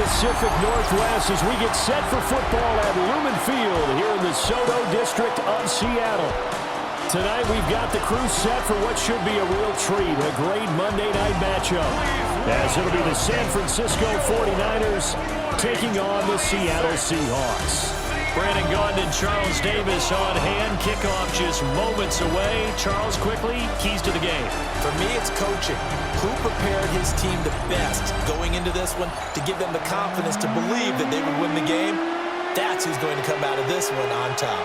Pacific Northwest as we get set for football at Lumen Field here in the Soto District of Seattle. Tonight we've got the crew set for what should be a real treat, a great Monday night matchup, as it'll be the San Francisco 49ers taking on the Seattle Seahawks. Brandon Gaudin and Charles Davis on hand. Kickoff just moments away. Charles, quickly, keys to the game. For me, it's coaching. Who prepared his team the best going into this one to give them the confidence to believe that they would win the game? That's who's going to come out of this one on top.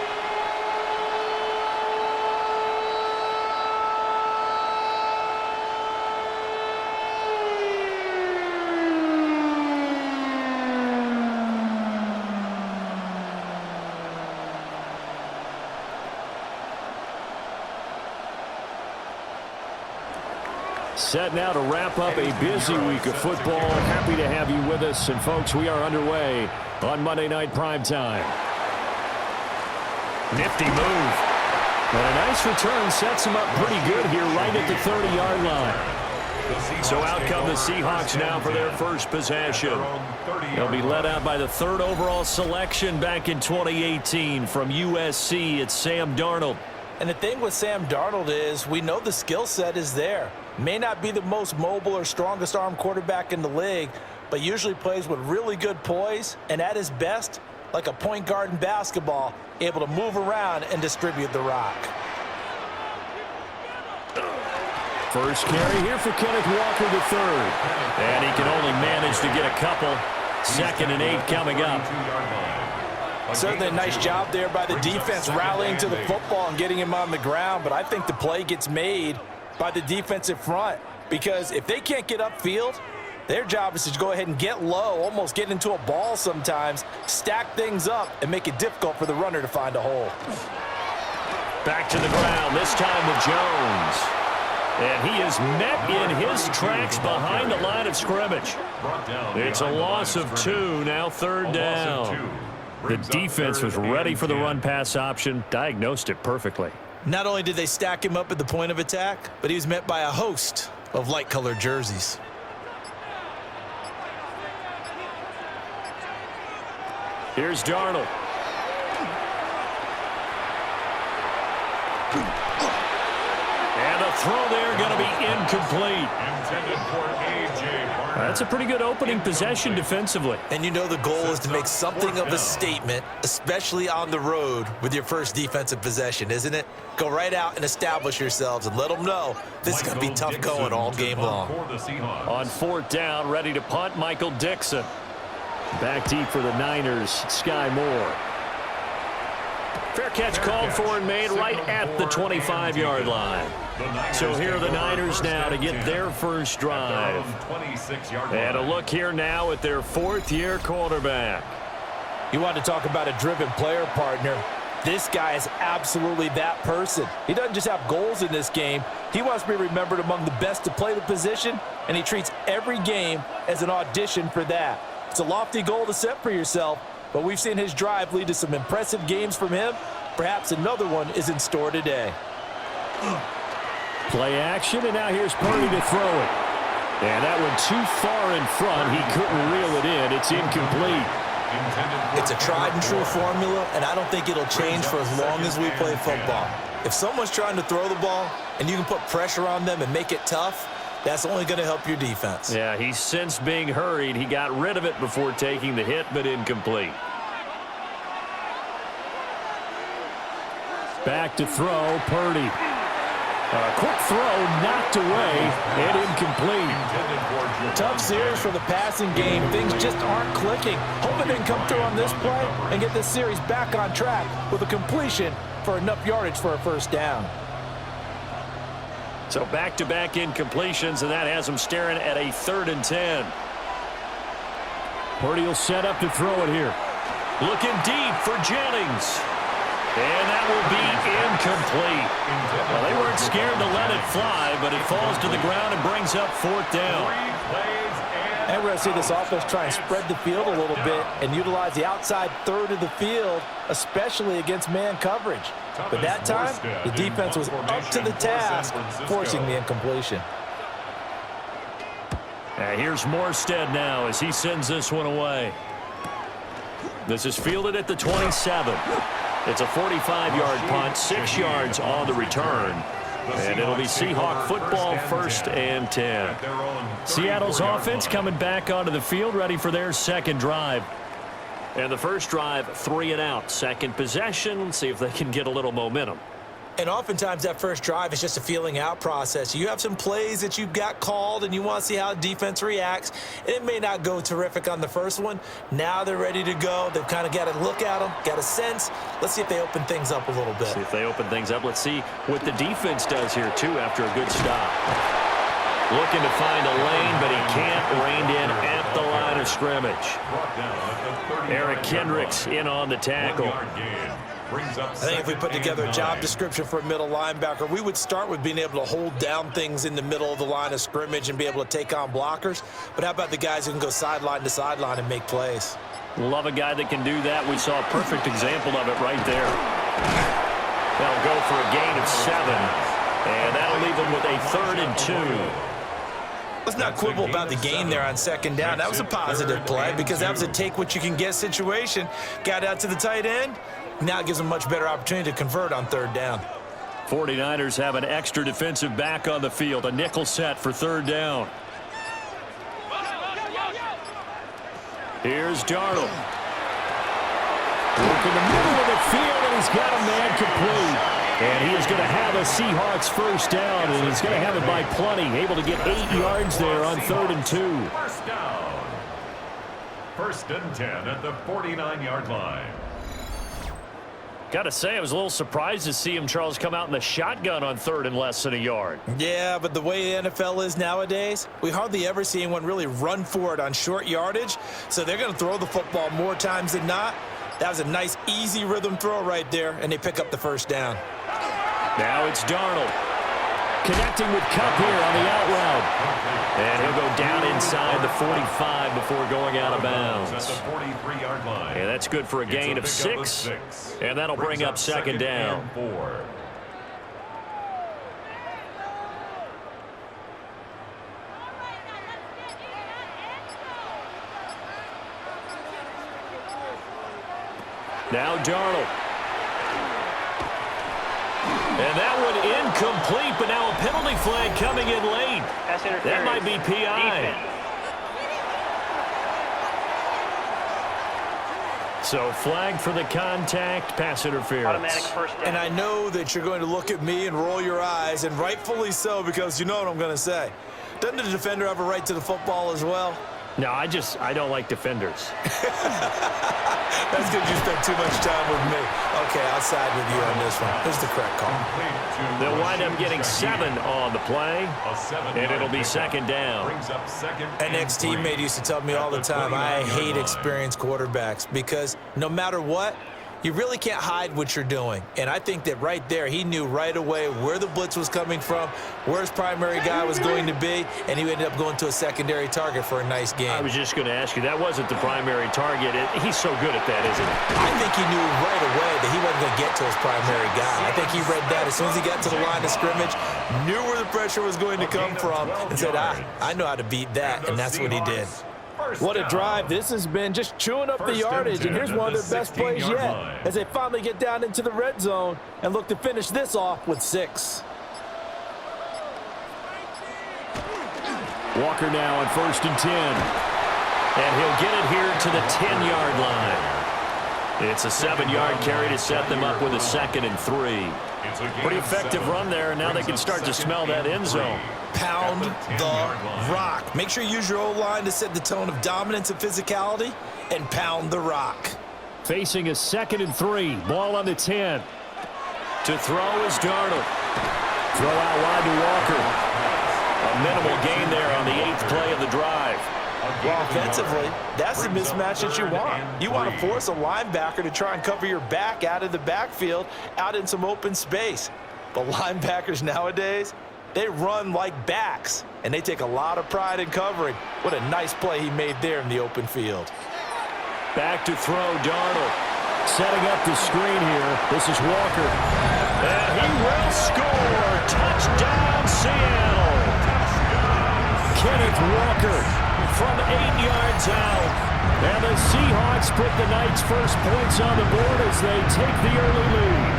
Set now to wrap up a busy week of football. Happy to have you with us. And, folks, we are underway on Monday Night Primetime. Nifty move. And a nice return sets him up pretty good here right at the 30-yard line. So out come the Seahawks now for their first possession. They'll be led out by the third overall selection back in 2018 from USC. It's Sam Darnold. And the thing with Sam Darnold is we know the skill set is there. May not be the most mobile or strongest arm quarterback in the league, but usually plays with really good poise, and at his best, like a point guard in basketball, able to move around and distribute the rock. First carry here for Kenneth Walker III. And he can only manage to get a couple. 2nd and 8 coming up. Certainly a nice job there by the defense rallying to the football and getting him on the ground, but I think the play gets made by the defensive front, because if they can't get upfield, their job is to go ahead and get low, almost get into a ball sometimes, stack things up, and make it difficult for the runner to find a hole. Back to the ground, this time with Jones. And he is met in his tracks behind the line of scrimmage. It's a loss of 2, now 3rd down. The defense was ready for the run-pass option, diagnosed it perfectly. Not only did they stack him up at the point of attack, but he was met by a host of light-colored jerseys. Here's Darnold. And a throw there going to be incomplete. Intended for A.J. That's a pretty good opening possession defensively. And you know the goal is to make something of a statement, especially on the road with your first defensive possession, isn't it? Go right out and establish yourselves and let them know this is going to be tough going all game long. On 4th down, ready to punt, Michael Dixon. Back deep for the Niners, Sky Moore. Fair catch called for and made right at the 25-yard line. So here are the Niners now to get their first drive. And a look here now at their 4th-year quarterback. You want to talk about a driven player, partner. This guy is absolutely that person. He doesn't just have goals in this game. He wants to be remembered among the best to play the position, and he treats every game as an audition for that. It's a lofty goal to set for yourself, but we've seen his drive lead to some impressive games from him. Perhaps another one is in store today. Play action, and now here's Purdy to throw it. And that one too far in front. He couldn't reel it in. It's incomplete. It's a tried-and-true formula, and I don't think it'll change for as long as we play football. If someone's trying to throw the ball and you can put pressure on them and make it tough, that's only going to help your defense. Yeah, he's since being hurried. He got rid of it before taking the hit, but incomplete. Back to throw, Purdy. A quick throw knocked away and incomplete. Tough series for the passing game. Things just aren't clicking. Hoping they can come through on this play and get this series back on track with a completion for enough yardage for a first down. So back-to-back incompletions, and that has them staring at a 3rd and 10. Purdy will set up to throw it here. Looking deep for Jennings. And that will be incomplete. Well, they weren't scared to let it fly, but it falls to the ground and brings up 4th down. And we're going to see this offense try and spread the field a little bit and utilize the outside 3rd of the field, especially against man coverage. But that time, the defense was up to the task, forcing the incompletion. Here's Morstead now as he sends this one away. This is fielded at the 27. It's a 45-yard punt, 6 yards on the return. And it'll be Seahawk football, 1st and 10. Seattle's offense coming back onto the field, ready for their second drive. And the first drive, 3 and out. Second possession, see if they can get a little momentum. And oftentimes that first drive is just a feeling out process. You have some plays that you've got called and you want to see how the defense reacts. It may not go terrific on the first one. Now they're ready to go. They've kind of got to look at them, got a sense. Let's see if they open things up a little bit. See if they open things up. Let's see what the defense does here, too, after a good stop. Looking to find a lane, but he can't. Reined in at the line of scrimmage. Eric Kendricks in on the tackle. I think if we put together a job description for a middle linebacker, we would start with being able to hold down things in the middle of the line of scrimmage and be able to take on blockers. But how about the guys who can go sideline to sideline and make plays? Love a guy that can do that. We saw a perfect example of it right there. They'll go for a gain of 7, and that'll leave them with a 3rd and 2. Let's not quibble about the gain there on 2nd down. That was a positive play because that was a take-what-you-can-get situation. Got out to the tight end. Now it gives them a much better opportunity to convert on 3rd down. 49ers have an extra defensive back on the field. A nickel set for 3rd down. Here's Darnold. Work in the middle of the field, and he's got a man complete. And he is going to have a Seahawks 1st down, and he's going to have it by plenty. Able to get 8 yards there on 3rd and 2. 1st down. 1st and 10 at the 49-yard line. Got to say, I was a little surprised to see him, Charles, come out in the shotgun on 3rd and less than a yard. Yeah, but the way the NFL is nowadays, we hardly ever see anyone really run for it on short yardage. So they're going to throw the football more times than not. That was a nice, easy rhythm throw right there, and they pick up the 1st down. Now it's Darnold. Connecting with Kupp here on the out route. And he'll go down inside the 45 before going out of bounds. And that's good for a gain of 6. And that'll bring up 2nd down. Now Darnold. And that one incomplete, but now a penalty flag coming in late. That might be PI. So flag for the contact, pass interference. And I know that you're going to look at me and roll your eyes, and rightfully so, because you know what I'm going to say. Doesn't the defender have a right to the football as well? No, I don't like defenders. That's because you spent too much time with me. Okay, I'll side with you on this one. Here's the correct call. They'll wind up getting 7 on the play, and it'll be 2nd down. An ex-teammate used to tell me all the time, I hate experienced quarterbacks because no matter what, you really can't hide what you're doing. And I think that right there, he knew right away where the blitz was coming from, where his primary guy was going to be, and he ended up going to a secondary target for a nice game. I was just going to ask you, that wasn't the primary target. He's so good at that, isn't he? I think he knew right away that he wasn't going to get to his primary guy. I think he read that as soon as he got to the line of scrimmage, knew where the pressure was going to come from, and said, I know how to beat that, and that's what he did. What a drive this has been, just chewing up the yardage, and here's one of their best plays yet as they finally get down into the red zone and look to finish this off with 6. Walker now on 1st and 10. And he'll get it here to the 10-yard line. It's a 7-yard carry to set them up with a 2nd and 3. Pretty effective run there, and now they can start to smell that end zone. Pound the rock. Make sure you use your O-line to set the tone of dominance and physicality, and pound the rock. Facing a 2nd and 3. Ball on the 10. To throw is Darnold. Throw out wide to Walker. A minimal gain there on the 8th play of the drive. Well, offensively, that's the mismatch that you want. You want to force a linebacker to try and cover your back out of the backfield, out in some open space. But linebackers nowadays, they run like backs, and they take a lot of pride in covering. What a nice play he made there in the open field. Back to throw, Darnold. Setting up the screen here. This is Walker. And he will score. Touchdown, Seattle. Kenneth Walker from 8 yards out. And the Seahawks put the Knights' first points on the board as they take the early lead.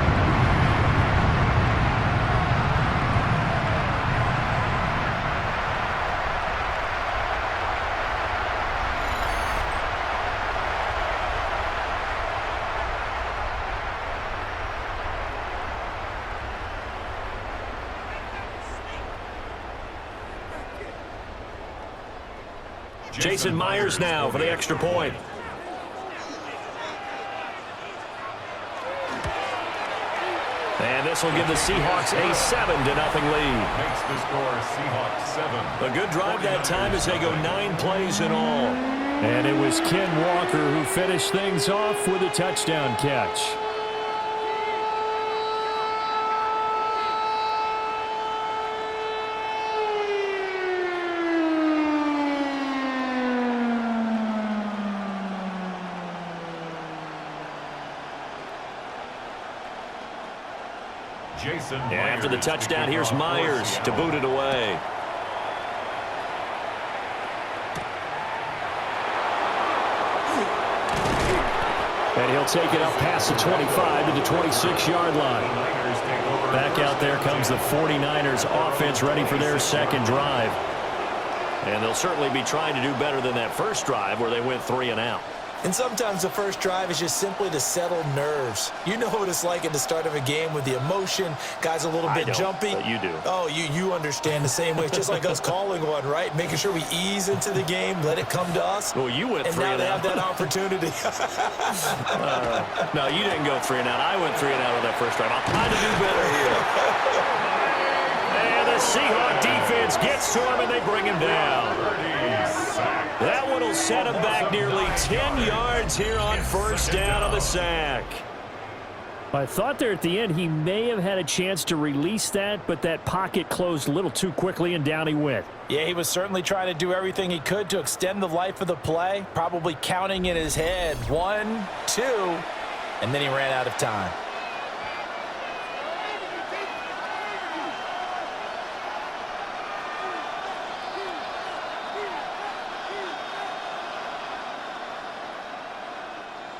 Jason Myers now for the extra point. And this will give the Seahawks a 7-0 lead. Makes the score Seahawks 7. A good drive that time as they go 9 plays in all. And it was Ken Walker who finished things off with a touchdown catch. After the touchdown, here's Myers to boot it away. And he'll take it up past the 25 to the 26-yard line. Back out there comes the 49ers offense ready for their second drive. And they'll certainly be trying to do better than that first drive where they went 3 and out. And sometimes the first drive is just simply to settle nerves. You know what it's like at the start of a game with the emotion. Guys a little bit jumpy. But you do. Oh, you understand the same way. It's just like us calling one, right? Making sure we ease into the game, let it come to us. Well, you went 3 and out. And now they have that opportunity. No, you didn't go 3 and out. I went 3 and out on that first drive. I'll try to do better here. And the Seahawks defense gets to him, and they bring him down. That one will set him back nearly 10 yards here on first down on the sack. I thought there at the end he may have had a chance to release that, but that pocket closed a little too quickly, and down he went. Yeah, he was certainly trying to do everything he could to extend the life of the play, probably counting in his head 1, 2, and then he ran out of time.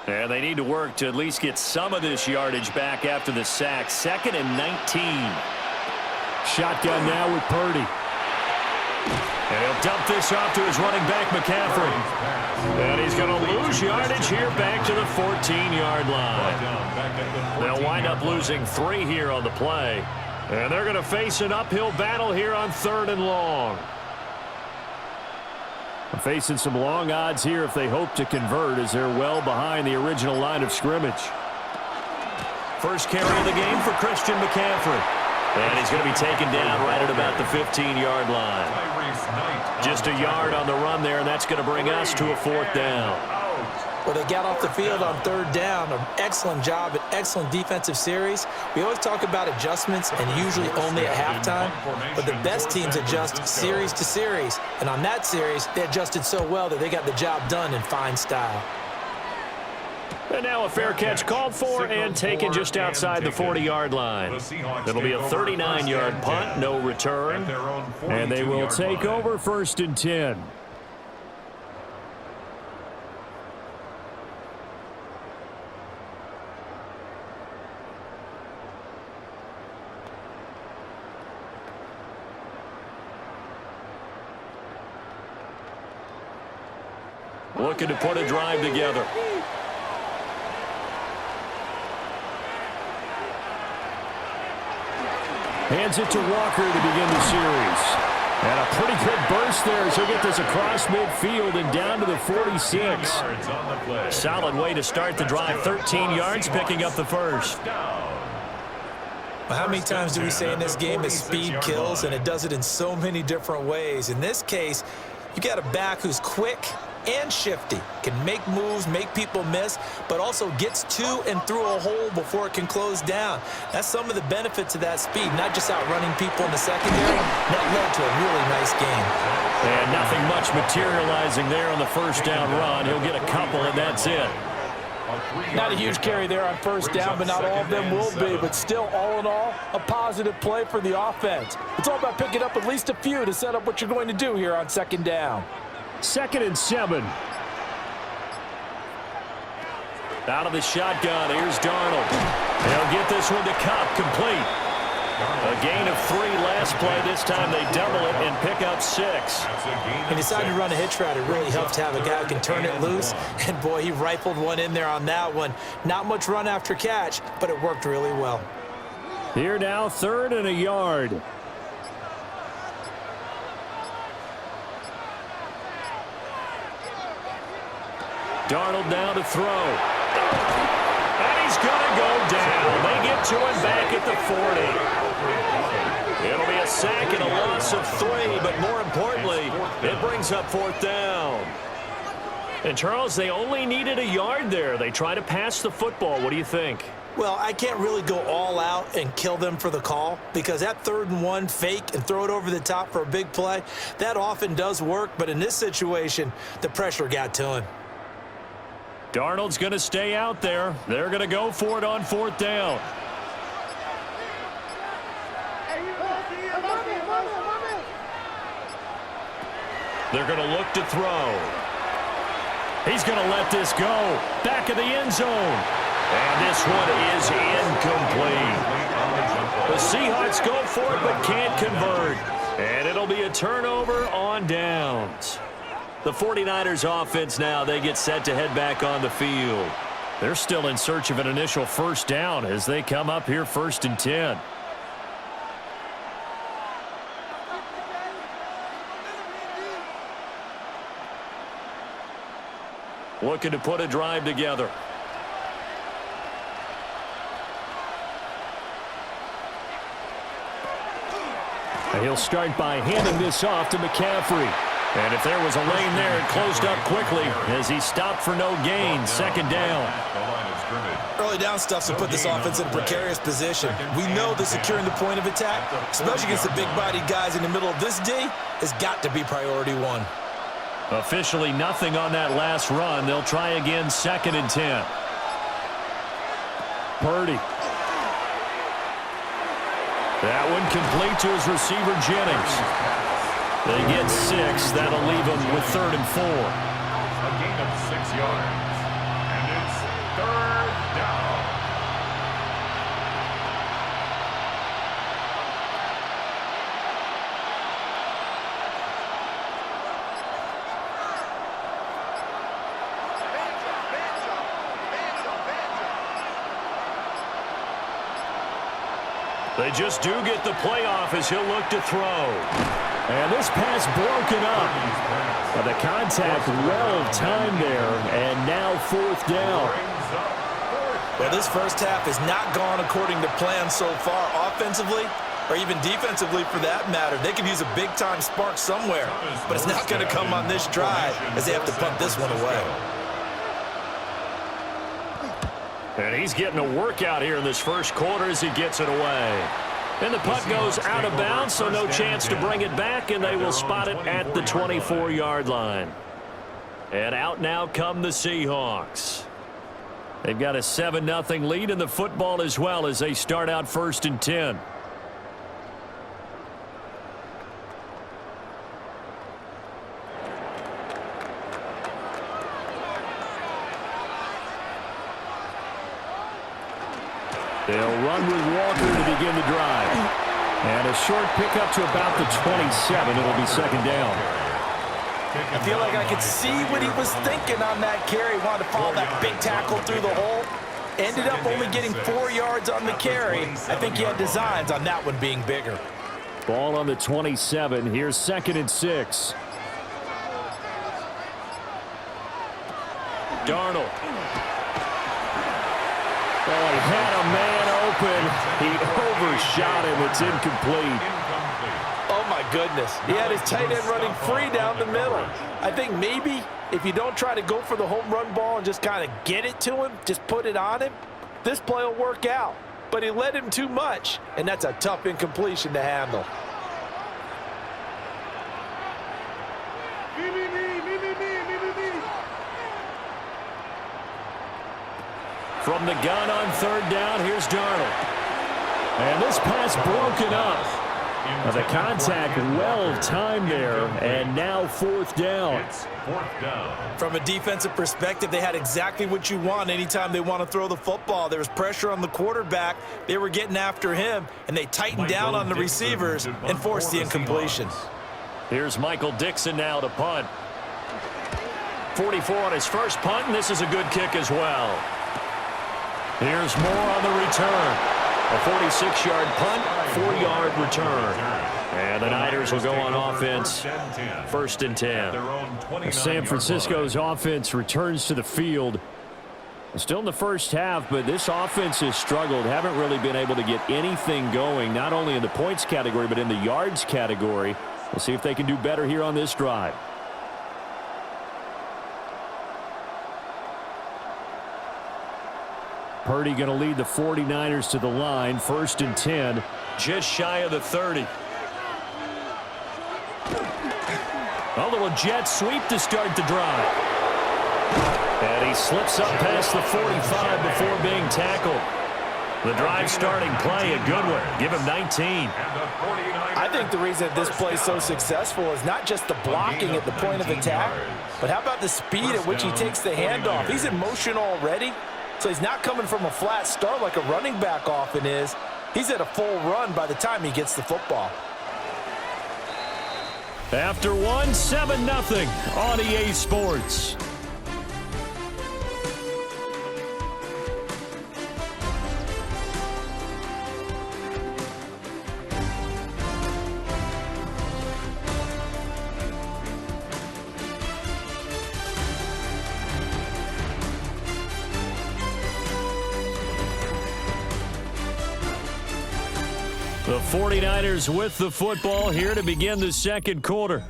And they need to work to at least get some of this yardage back after the sack. 2nd and 19. Shotgun now with Purdy. And he'll dump this off to his running back, McCaffrey. And he's going to lose yardage here back to the 14-yard line. They'll wind up losing 3 here on the play. And they're going to face an uphill battle here on 3rd and long. Facing some long odds here if they hope to convert, as they're well behind the original line of scrimmage. First carry of the game for Christian McCaffrey. And he's going to be taken down right at about the 15-yard line. Just a yard on the run there, and that's going to bring us to a 4th down. Well, they got off the field on 3rd down. An excellent job, an excellent defensive series. We always talk about adjustments and usually only at halftime, but the best teams adjust series to series. And on that series, they adjusted so well that they got the job done in fine style. And now a fair catch called for and taken just outside the 40-yard line. It'll be a 39-yard punt, no return. And they will take over 1st and 10. Looking to put a drive together. Hands it to Walker to begin the series. And a pretty good burst there as he'll get this across midfield and down to the 46. Solid way to start the drive. 13 yards, picking up the first. Well, how many times do we say in this game that speed kills, and it does it in so many different ways? In this case, you got a back who's quick and shifty, can make moves, make people miss, but also gets to and through a hole before it can close down. That's some of the benefits of that speed, not just outrunning people in the secondary. That led to a really nice game. And nothing much materializing there on the first down run. He'll get a couple, and that's it. Not a huge carry there on first down, but not all of them will be. But still, all in all, a positive play for the offense. It's all about picking up at least a few to set up what you're going to do here on second down. 2nd and 7. Out of the shotgun, here's Darnold. They'll get this one to Cup, complete. A gain of 3 last play. This time they double it and pick up 6. He decided to run a hitch route. It really helps to have a guy who can turn it loose. And, boy, he rifled one in there on that one. Not much run after catch, but it worked really well. Here now, 3rd and a yard. Darnold now to throw. And he's going to go down. They get to him back at the 40. It'll be a sack and a loss of 3, but more importantly, it brings up 4th down. And, Charles, they only needed a yard there. They try to pass the football. What do you think? Well, I can't really go all out and kill them for the call because that 3rd and 1 fake and throw it over the top for a big play, that often does work. But in this situation, the pressure got to him. Darnold's going to stay out there. They're going to go for it on 4th down. They're going to look to throw. He's going to let this go. Back of the end zone. And this one is incomplete. The Seahawks go for it but can't convert. And it'll be a turnover on downs. The 49ers offense now, they get set to head back on the field. They're still in search of an initial first down as they come up here 1st and 10. Looking to put a drive together. And he'll start by handing this off to McCaffrey. And if there was a lane there, it closed up quickly as he stopped for no gain. 2nd down. Early down stuff to put this offense in a precarious position. We know that securing the point of attack, especially against the big-bodied guys in the middle of this D, has got to be priority 1. Officially nothing on that last run. They'll try again 2nd and 10. Purdy. That one complete to his receiver, Jennings. They get 6. That'll leave them with 3rd and 4. A gain of 6 yards. And it's 3rd down. They just do get the playoff as he'll look to throw. And this pass broken up. But the contact well timed there. And now 4th down. Well, this first half has not gone according to plan so far offensively or even defensively for that matter. They could use a big-time spark somewhere, but it's not going to come on this drive as they have to punt this one away. And he's getting a workout here in this first quarter as he gets it away. And the punt goes out of bounds, so no chance to bring it back, and they will spot it at the 24-yard line. And out now come the Seahawks. They've got a 7-0 lead in the football as well as they start out 1st and 10. They'll run with Walker to begin the drive. And a short pickup to about the 27. It'll be 2nd down. I feel like I could see what he was thinking on that carry. Wanted to follow that big tackle through the hole. Ended up only getting 4 yards on the carry. I think he had designs on that one being bigger. Ball on the 27. Here's 2nd and 6. Darnold. Oh, he had a man open. He overshot him. It's incomplete. Oh, my goodness. He had his tight end running free down the middle. I think maybe if you don't try to go for the home run ball and just kind of get it to him, just put it on him, this play will work out. But he led him too much, and that's a tough incompletion to handle. From the gun on third down, here's Darnold. And this pass broken up. Now the contact well timed there, and now fourth down. From a defensive perspective, they had exactly what you want anytime they want to throw the football. There was pressure on the quarterback. They were getting after him, and they tightened down on the receivers and forced the incompletion. Here's Michael Dixon now to punt. 44 on his first punt, and this is a good kick as well. Here's Moore on the return. A 46-yard punt, 4-yard return. And the Niners will go on offense, 1st and 10. San Francisco's offense returns to the field. Still in the first half, but this offense has struggled. Haven't really been able to get anything going, not only in the points category, but in the yards category. We'll see if they can do better here on this drive. Purdy going to lead the 49ers to the line, 1st and 10, just shy of the 30. A little jet sweep to start the drive. And he slips up past the 45 before being tackled. The drive starting play, a good one. Give him 19. I think the reason this play is so successful is not just the blocking at the point of attack, but how about the speed at which he takes the handoff? He's in motion already. So he's not coming from a flat start like a running back often is. He's at a full run by the time he gets the football. After one, 7-0 on EA Sports. The 49ers with the football here to begin the second quarter,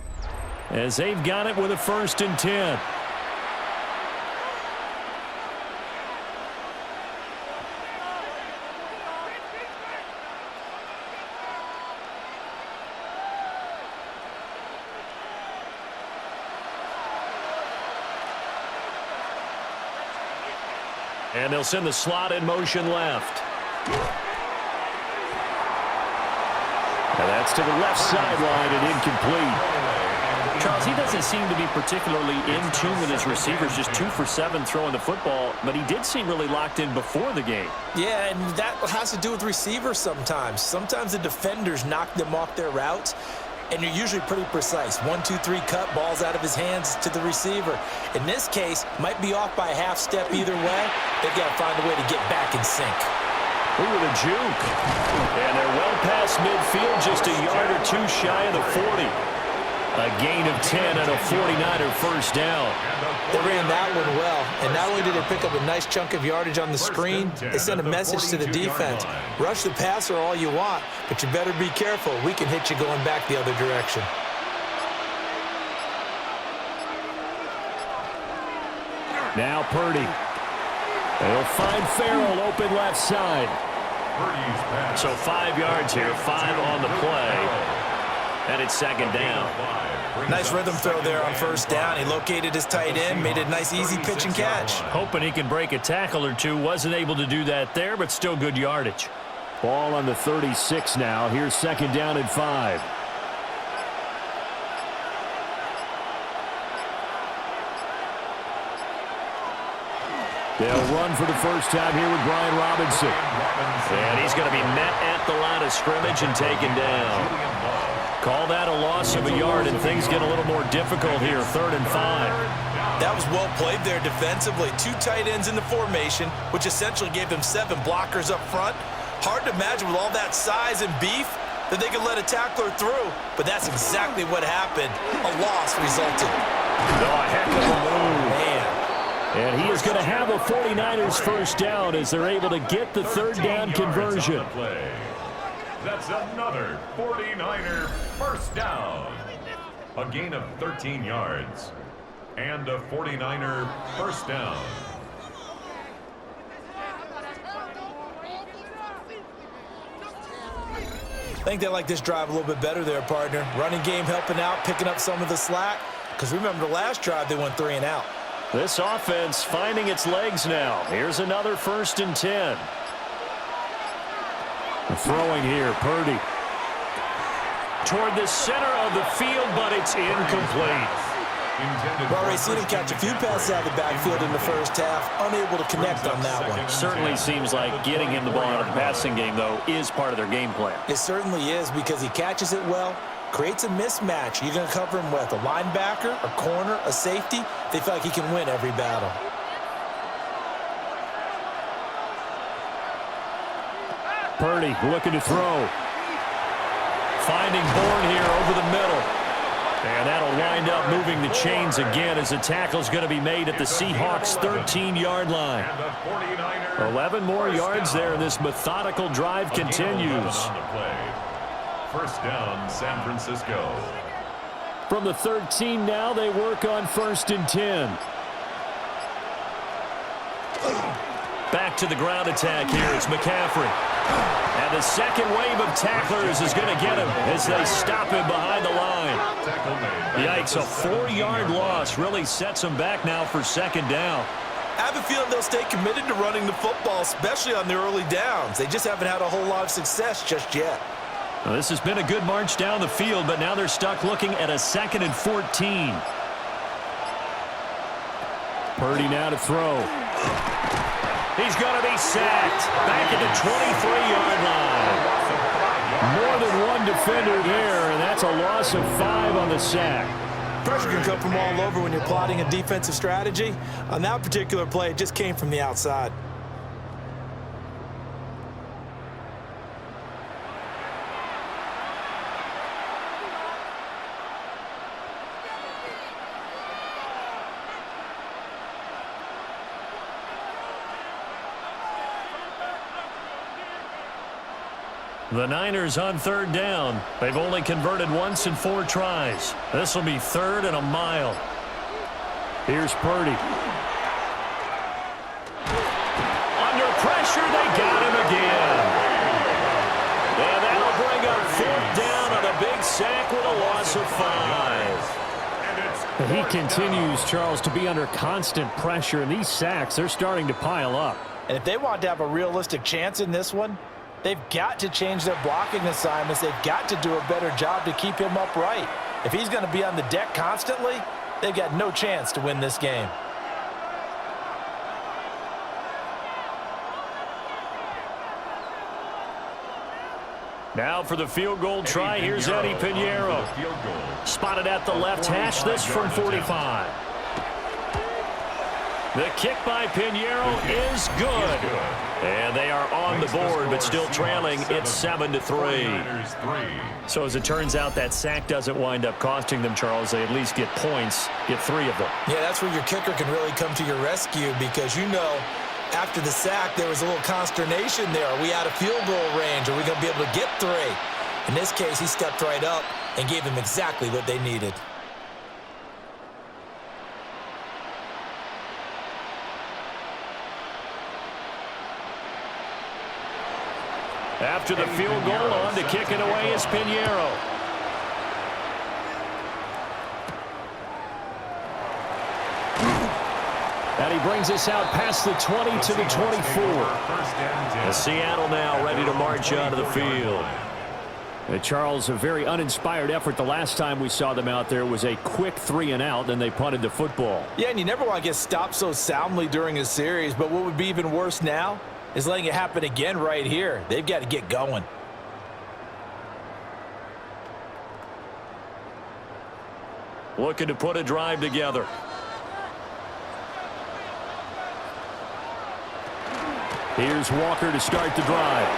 as they've got it with a 1st and 10. And they'll send the slot in motion left. And that's to the left sideline and incomplete. Charles, he doesn't seem to be particularly in tune with his receivers, just 2 for 7 throwing the football, but he did seem really locked in before the game. Yeah, and that has to do with receivers sometimes. Sometimes the defenders knock them off their routes, and you're usually pretty precise. 1, 2, 3 cut, balls out of his hands to the receiver. In this case, might be off by a half step either way. They've got to find a way to get back in sync. Ooh, with a juke. And they're well past midfield, just a yard or two shy of the 40. A gain of 10 and a 49er first down. They ran that one well, and not only did they pick up a nice chunk of yardage on the screen, they sent a message to the defense. Rush the passer all you want, but you better be careful. We can hit you going back the other direction. Now Purdy. They'll find Farrell open left side. So 5 yards here, 5 on the play. And it's 2nd down. Nice rhythm throw there on 1st down. He located his tight end, made a nice easy pitch and catch. Hoping he can break a tackle or two. Wasn't able to do that there, but still good yardage. Ball on the 36 now. Here's 2nd down and 5. They'll run for the first time here with Brian Robinson. And he's going to be met at the line of scrimmage and taken down. Call that a loss of a yard, and things get a little more difficult here, 3rd and 5. That was well played there defensively. 2 tight ends in the formation, which essentially gave them 7 blockers up front. Hard to imagine with all that size and beef that they could let a tackler through, but that's exactly what happened. A loss resulted. Oh, a heck of a move. Man. And he is going to have a 49ers first down as they're able to get the 3rd down conversion. That's another 49er first down. A gain of 13 yards. And a 49er first down. I think they like this drive a little bit better there, partner. Running game helping out, picking up some of the slack. Because remember the last drive, they went 3 and out. This offense finding its legs now. Here's another 1st and 10. Throwing here, Purdy. Toward the center of the field, but it's incomplete. We've already seen him catch a few passes out of the backfield in the first half, unable to connect on that one. Certainly seems like getting him the ball out of the passing game, though, is part of their game plan. It certainly is, because he catches it well, creates a mismatch. You're going to cover him with a linebacker, a corner, a safety. They feel like he can win every battle. Purdy looking to throw. Finding Bourne here over the middle. And that'll wind up moving the chains again as the tackle's going to be made at the Seahawks' 13-yard line. 11 more yards there, and this methodical drive continues. 1st down, San Francisco. From the 13 now, they work on 1st and 10. Back to the ground attack here. It's McCaffrey. And the second wave of tacklers is going to get him as they stop him behind the line. Yikes, a 4-yard loss really sets him back now for 2nd down. I have a feeling they'll stay committed to running the football, especially on the early downs. They just haven't had a whole lot of success just yet. Well, this has been a good march down the field, but now they're stuck looking at a 2nd and 14. Purdy now to throw. He's going to be sacked back at the 23-yard line. More than one defender there, and that's a loss of 5 on the sack. Pressure can come from all over when you're plotting a defensive strategy. On that particular play, it just came from the outside. The Niners on 3rd down. They've only converted once in 4 tries. This will be 3rd and a mile. Here's Purdy. Under pressure, they got him again. And that'll bring up 4th down on a big sack with a loss of 5. He continues, Charles, to be under constant pressure, and these sacks, they're starting to pile up. And if they want to have a realistic chance in this one, they've got to change their blocking assignments. They've got to do a better job to keep him upright. If he's going to be on the deck constantly, they've got no chance to win this game. Now for the field goal try, here's Eddie Pinheiro. Spotted at the left hash, this from 45. The kick by Pinheiro is good. And they are on the board, but still trailing. It's 7-3. So as it turns out, that sack doesn't wind up costing them, Charles. They at least get points, get 3 of them. Yeah, that's where your kicker can really come to your rescue, because you know after the sack there was a little consternation there. Are we out of field goal range? Are we going to be able to get 3? In this case, he stepped right up and gave them exactly what they needed. After the field goal, on to kick it away is Pinheiro. And he brings us out past the 20 to the 24. And Seattle now ready to march onto the field. And Charles, a very uninspired effort the last time we saw them out there was a quick 3 and out, then they punted the football. Yeah, and you never want to get stopped so soundly during a series, but what would be even worse now is letting it happen again right here. They've got to get going. Looking to put a drive together. Here's Walker to start the drive.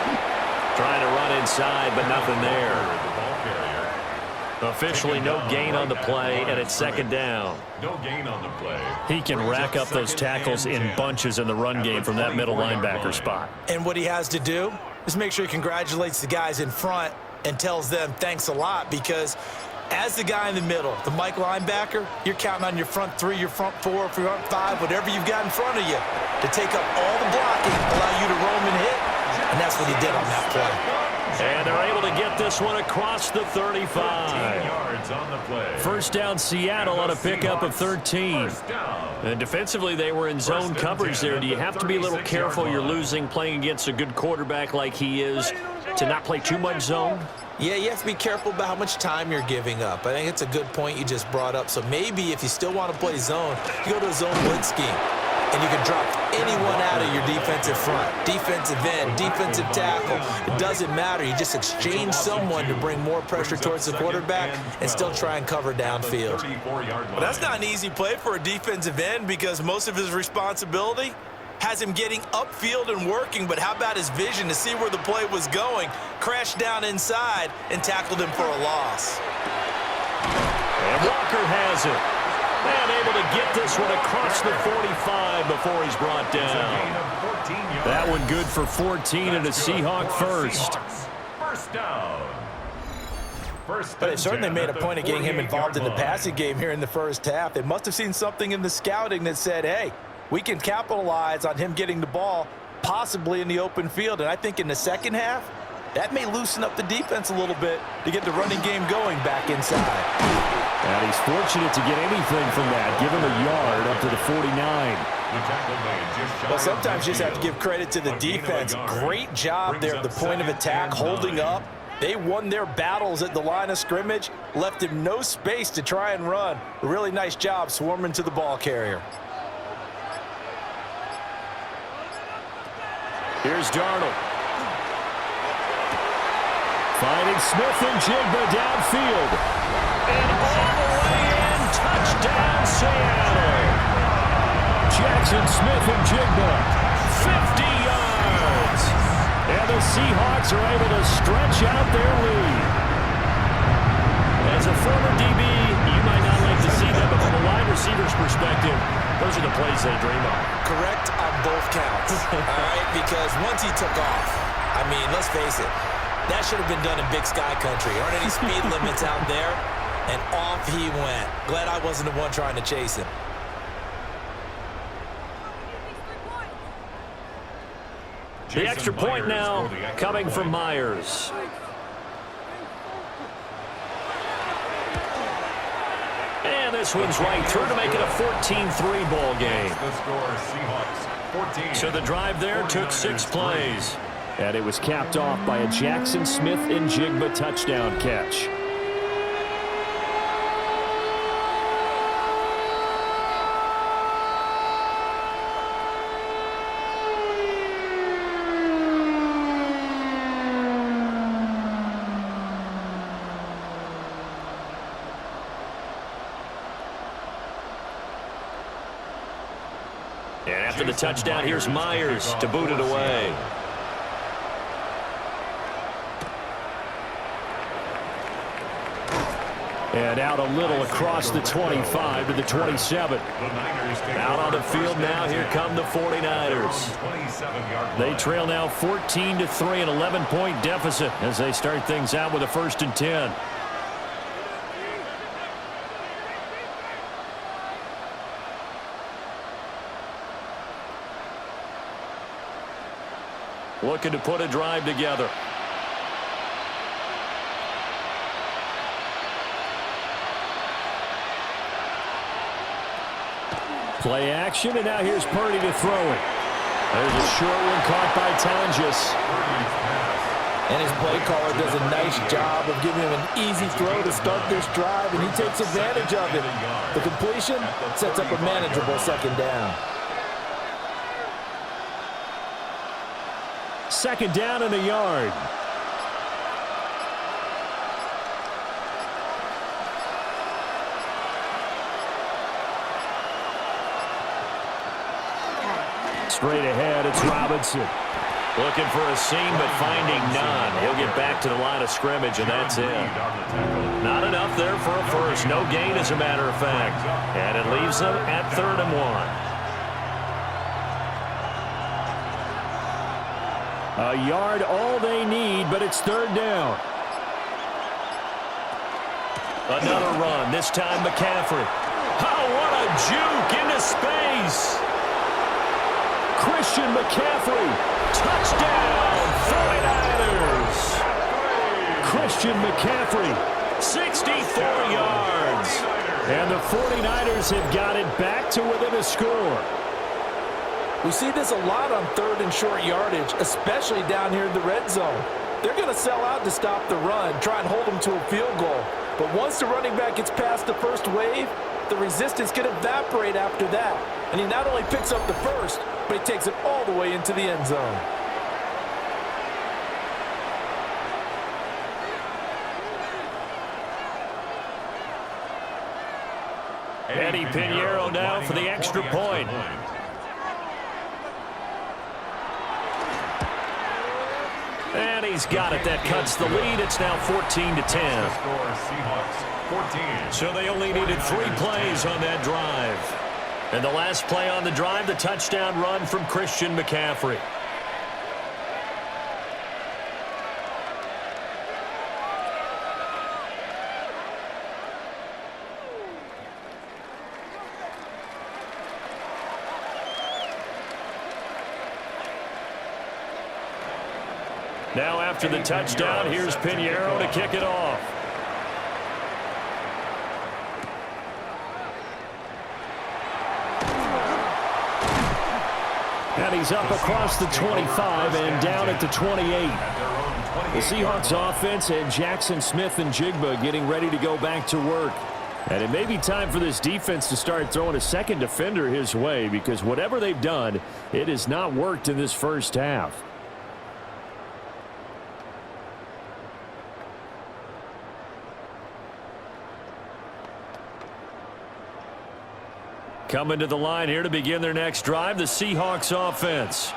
Trying to run inside, but nothing there. Officially no gain on the play, and it's 2nd down. No gain on the play. He can rack up those tackles in bunches in the run game from that middle linebacker spot. And what he has to do is make sure he congratulates the guys in front and tells them thanks a lot, because as the guy in the middle, the Mike linebacker, you're counting on your front 3, your front 4, front 5, whatever you've got in front of you to take up all the blocking, allow you to roam and hit, and that's what he did on that play. And they're able to get this one across the 35. Yards on the play. First down, Seattle on a pickup of 13. And defensively, they were in zone coverage there. Do you have to be a little careful? You're losing playing against a good quarterback like he is to not play too much zone? Yeah, you have to be careful about how much time you're giving up. I think it's a good point you just brought up. So maybe if you still want to play zone, you go to a zone blitz scheme. And you can drop anyone out of your defensive front, defensive end, defensive tackle. It doesn't matter. You just exchange someone to bring more pressure towards the quarterback and still try and cover downfield. But that's not an easy play for a defensive end because most of his responsibility has him getting upfield and working, but how about his vision to see where the play was going, crashed down inside, and tackled him for a loss. And Walker has it. And able to get this one across the 45 before he's brought down. That one good for 14 and a Seahawk first. First down. But they certainly made a point of getting him involved in the passing game here in the first half. They must have seen something in the scouting that said, hey, we can capitalize on him getting the ball possibly in the open field. And I think in the second half, that may loosen up the defense a little bit to get the running game going back inside. And he's fortunate to get anything from that. Give him a yard up to the 49. Well, sometimes you just have to give credit to the defense. Great job there at the point of attack, holding up. They won their battles at the line of scrimmage, left him no space to try and run. A really nice job swarming to the ball carrier. Here's Darnold. Finding Smith and Jigba downfield. And all the way in, touchdown Seattle. Jackson Smith and Jigba. 50 yards. And the Seahawks are able to stretch out their lead. As a former DB, you might not like to see that, but from a wide receiver's perspective, those are the plays they dream of. Correct on both counts, all right? Because once he took off, I mean, let's face it, that should have been done in Big Sky Country. Aren't any speed limits out there? And off he went. Glad I wasn't the one trying to chase him. The extra point now coming from Myers. And this one's right through to make it a 14-3 ball game. So the drive there took 6 plays. And it was capped off by a Jackson Smith and Jigba touchdown catch. And after the touchdown, here's Myers to boot it away. And out a little across the 25 to the 27. Out on the field now, here come the 49ers. They trail now 14-3, an 11-point deficit as they start things out with a 1st and 10. Looking to put a drive together. Play action, and now here's Purdy to throw it. There's a short one caught by Tonjes. And his play caller does a nice job of giving him an easy throw to start this drive, and he takes advantage of it. The completion sets up a manageable 2nd down. 2nd down and a yard. Straight ahead, it's Robinson. Looking for a seam, but finding none. He'll get back to the line of scrimmage, and that's it. Not enough there for a first. No gain, as a matter of fact. And it leaves them at 3rd and 1. A yard, all they need, but it's 3rd down. Another run, this time McCaffrey. Oh, what a juke into space. Christian McCaffrey. Touchdown, 49ers. Christian McCaffrey. 64 yards. And the 49ers have got it back to within a score. We see this a lot on 3rd and short yardage, especially down here in the red zone. They're going to sell out to stop the run, try and hold them to a field goal. But once the running back gets past the first wave, the resistance can evaporate after that. And he not only picks up the first, but he takes it all the way into the end zone. Eddie Pinheiro now for the extra point. And he's got it. That cuts the lead. It's now 14-10. So they only needed 3 plays on that drive. And the last play on the drive, the touchdown run from Christian McCaffrey. Now after the touchdown, here's Pinheiro to kick it off. And he's up across the 25 and down at the 28. The Seahawks offense and Jackson Smith and Jigba getting ready to go back to work. And it may be time for this defense to start throwing a second defender his way, because whatever they've done, it has not worked in this first half. Coming to the line here to begin their next drive, the Seahawks offense.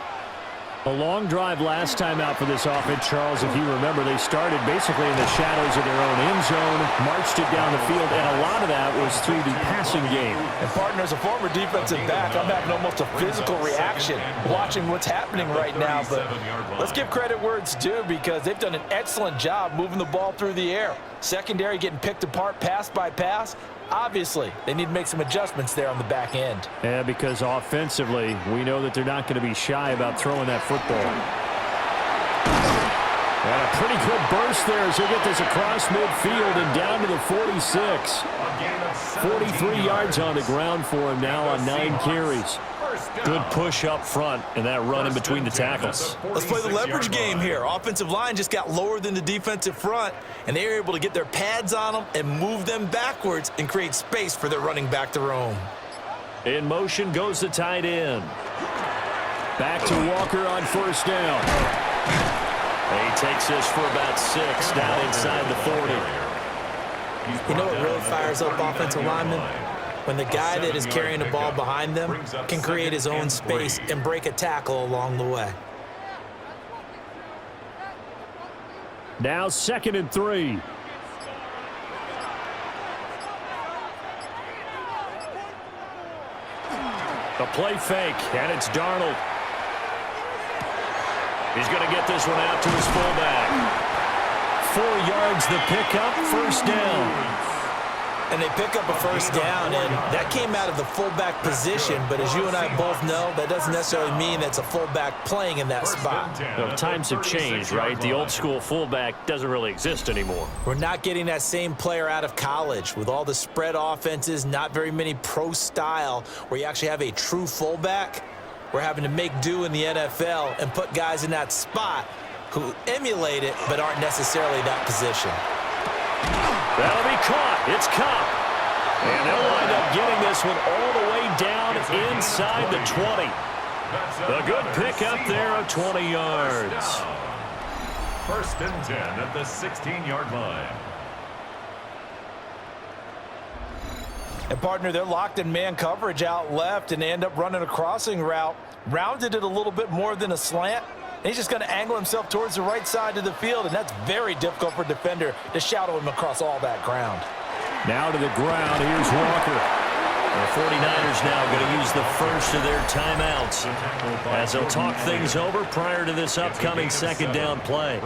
A long drive last time out for this offense, Charles. If you remember, they started basically in the shadows of their own end zone, marched it down the field, and a lot of that was through the passing game. And partner, as a former defensive back, I'm having almost a physical reaction watching what's happening right now. But let's give credit where it's due, because they've done an excellent job moving the ball through the air. Secondary getting picked apart pass by pass. Obviously, they need to make some adjustments there on the back end. Yeah, because offensively, we know that they're not going to be shy about throwing that football. And a pretty good burst there as he'll get this across midfield and down to the 46. 43 yards on the ground for him now on 9 carries. Good push up front and that run in between the tackles. Let's play the leverage game here. Offensive line just got lower than the defensive front, and they were able to get their pads on them and move them backwards and create space for their running back to roam. In motion goes the tight end. Back to Walker on first down. He takes this for about 6 down inside the 40. You know what really fires up offensive linemen? When the guy that is carrying the ball behind them can create his own space and break a tackle along the way. Now 2nd and 3. A play fake, and it's Darnold. He's going to get this one out to his fullback. 4 yards the pickup, first down. And they pick up a first down, and that came out of the fullback position. But as you and I both know, that doesn't necessarily mean that's a fullback playing in that spot. Well, times have changed, right? The old school fullback doesn't really exist anymore. We're not getting that same player out of college with all the spread offenses, not very many pro style where you actually have a true fullback. We're having to make do in the NFL and put guys in that spot who emulate it but aren't necessarily that position. That'll be caught. It's Cobb. And they'll wind up getting this one all the way down inside the 20. A good pickup there of 20 yards. 1st and 10 at the 16-yard line. And partner, they're locked in man coverage out left, and they end up running a crossing route. Rounded it a little bit more than a slant. And he's just going to angle himself towards the right side of the field, and that's very difficult for a defender to shadow him across all that ground. Now to the ground, here's Walker. The 49ers now going to use the first of their timeouts as they'll talk things over prior to this upcoming 2nd down play.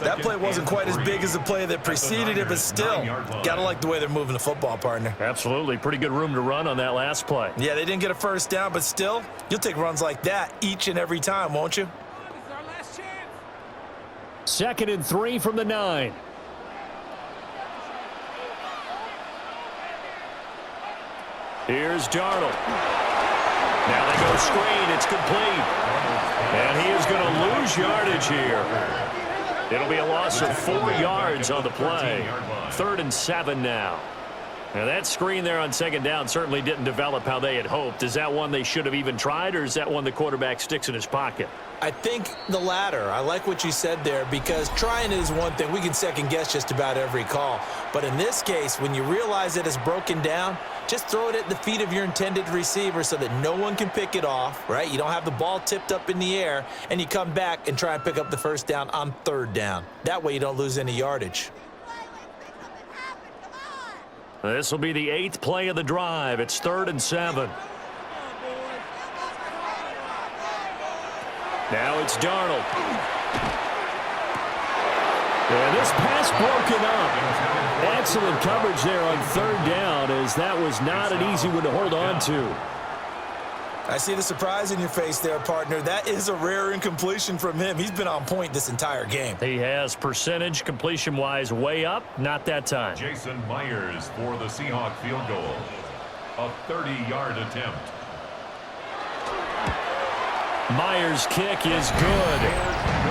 That play wasn't quite as big as the play that preceded it, but still, got to like the way they're moving the football, partner. Absolutely. Pretty good room to run on that last play. Yeah, they didn't get a first down, but still, you'll take runs like that each and every time, won't you? 2nd and 3 from the 9. Here's Darnold. Now they go screen. It's complete. And he is going to lose yardage here. It'll be a loss of 4 yards on the play. 3rd and 7 now. Now that screen there on 2nd down certainly didn't develop how they had hoped. Is that one they should have even tried, or is that one the quarterback sticks in his pocket? I think the latter. I like what you said there, because trying is one thing. We can second guess just about every call. But in this case, when you realize that it's broken down, just throw it at the feet of your intended receiver so that no one can pick it off, right? You don't have the ball tipped up in the air, and you come back and try and pick up the 1st down on 3rd down. That way you don't lose any yardage. This will be the 8th play of the drive. It's 3rd and 7. Now it's Darnold. And this pass broken up. Excellent coverage there on 3rd down, as that was not an easy one to hold on to. I see the surprise in your face there, partner. That is a rare incompletion from him. He's been on point this entire game. He has percentage completion-wise way up. Not that time. Jason Myers for the Seahawks field goal. A 30-yard attempt. Myers' kick is good.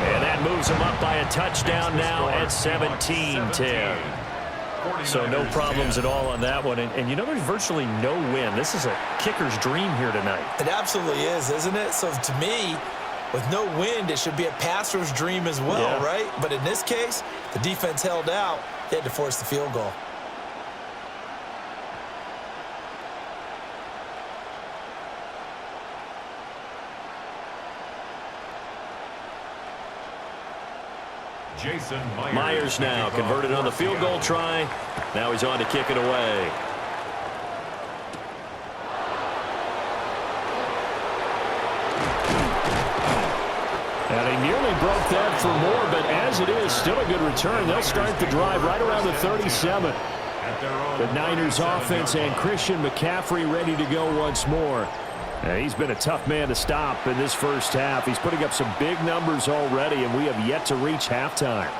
And that moves him up by a touchdown now at 17-10. So no problems at all on that one. And you know, there's virtually no win. This is a kicker's dream here tonight. It absolutely is, isn't it? So to me, with no wind, it should be a passer's dream as well, right? But in this case, the defense held out. They had to force the field goal. Jason Myers now converted on the field goal try. Now he's on to kick it away. And he nearly broke that for more, but as it is, still a good return. They'll start the drive right around the 37. The Niners offense and Christian McCaffrey ready to go once more. He's been a tough man to stop in this first half. He's putting up some big numbers already, and we have yet to reach halftime.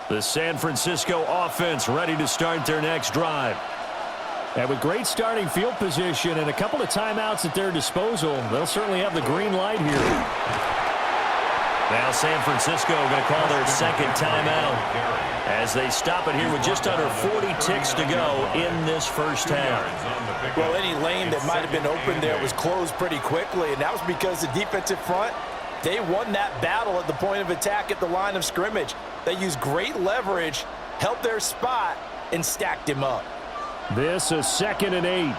The San Francisco offense ready to start their next drive. And with great starting field position and a couple of timeouts at their disposal, they'll certainly have the green light here. Now San Francisco going to call their 2nd timeout as they stop it here with just under 40 ticks to go in this first half. Well, any lane that might have been open there was closed pretty quickly, and that was because the defensive front, they won that battle at the point of attack at the line of scrimmage. They used great leverage, held their spot, and stacked him up. This is 2nd and 8.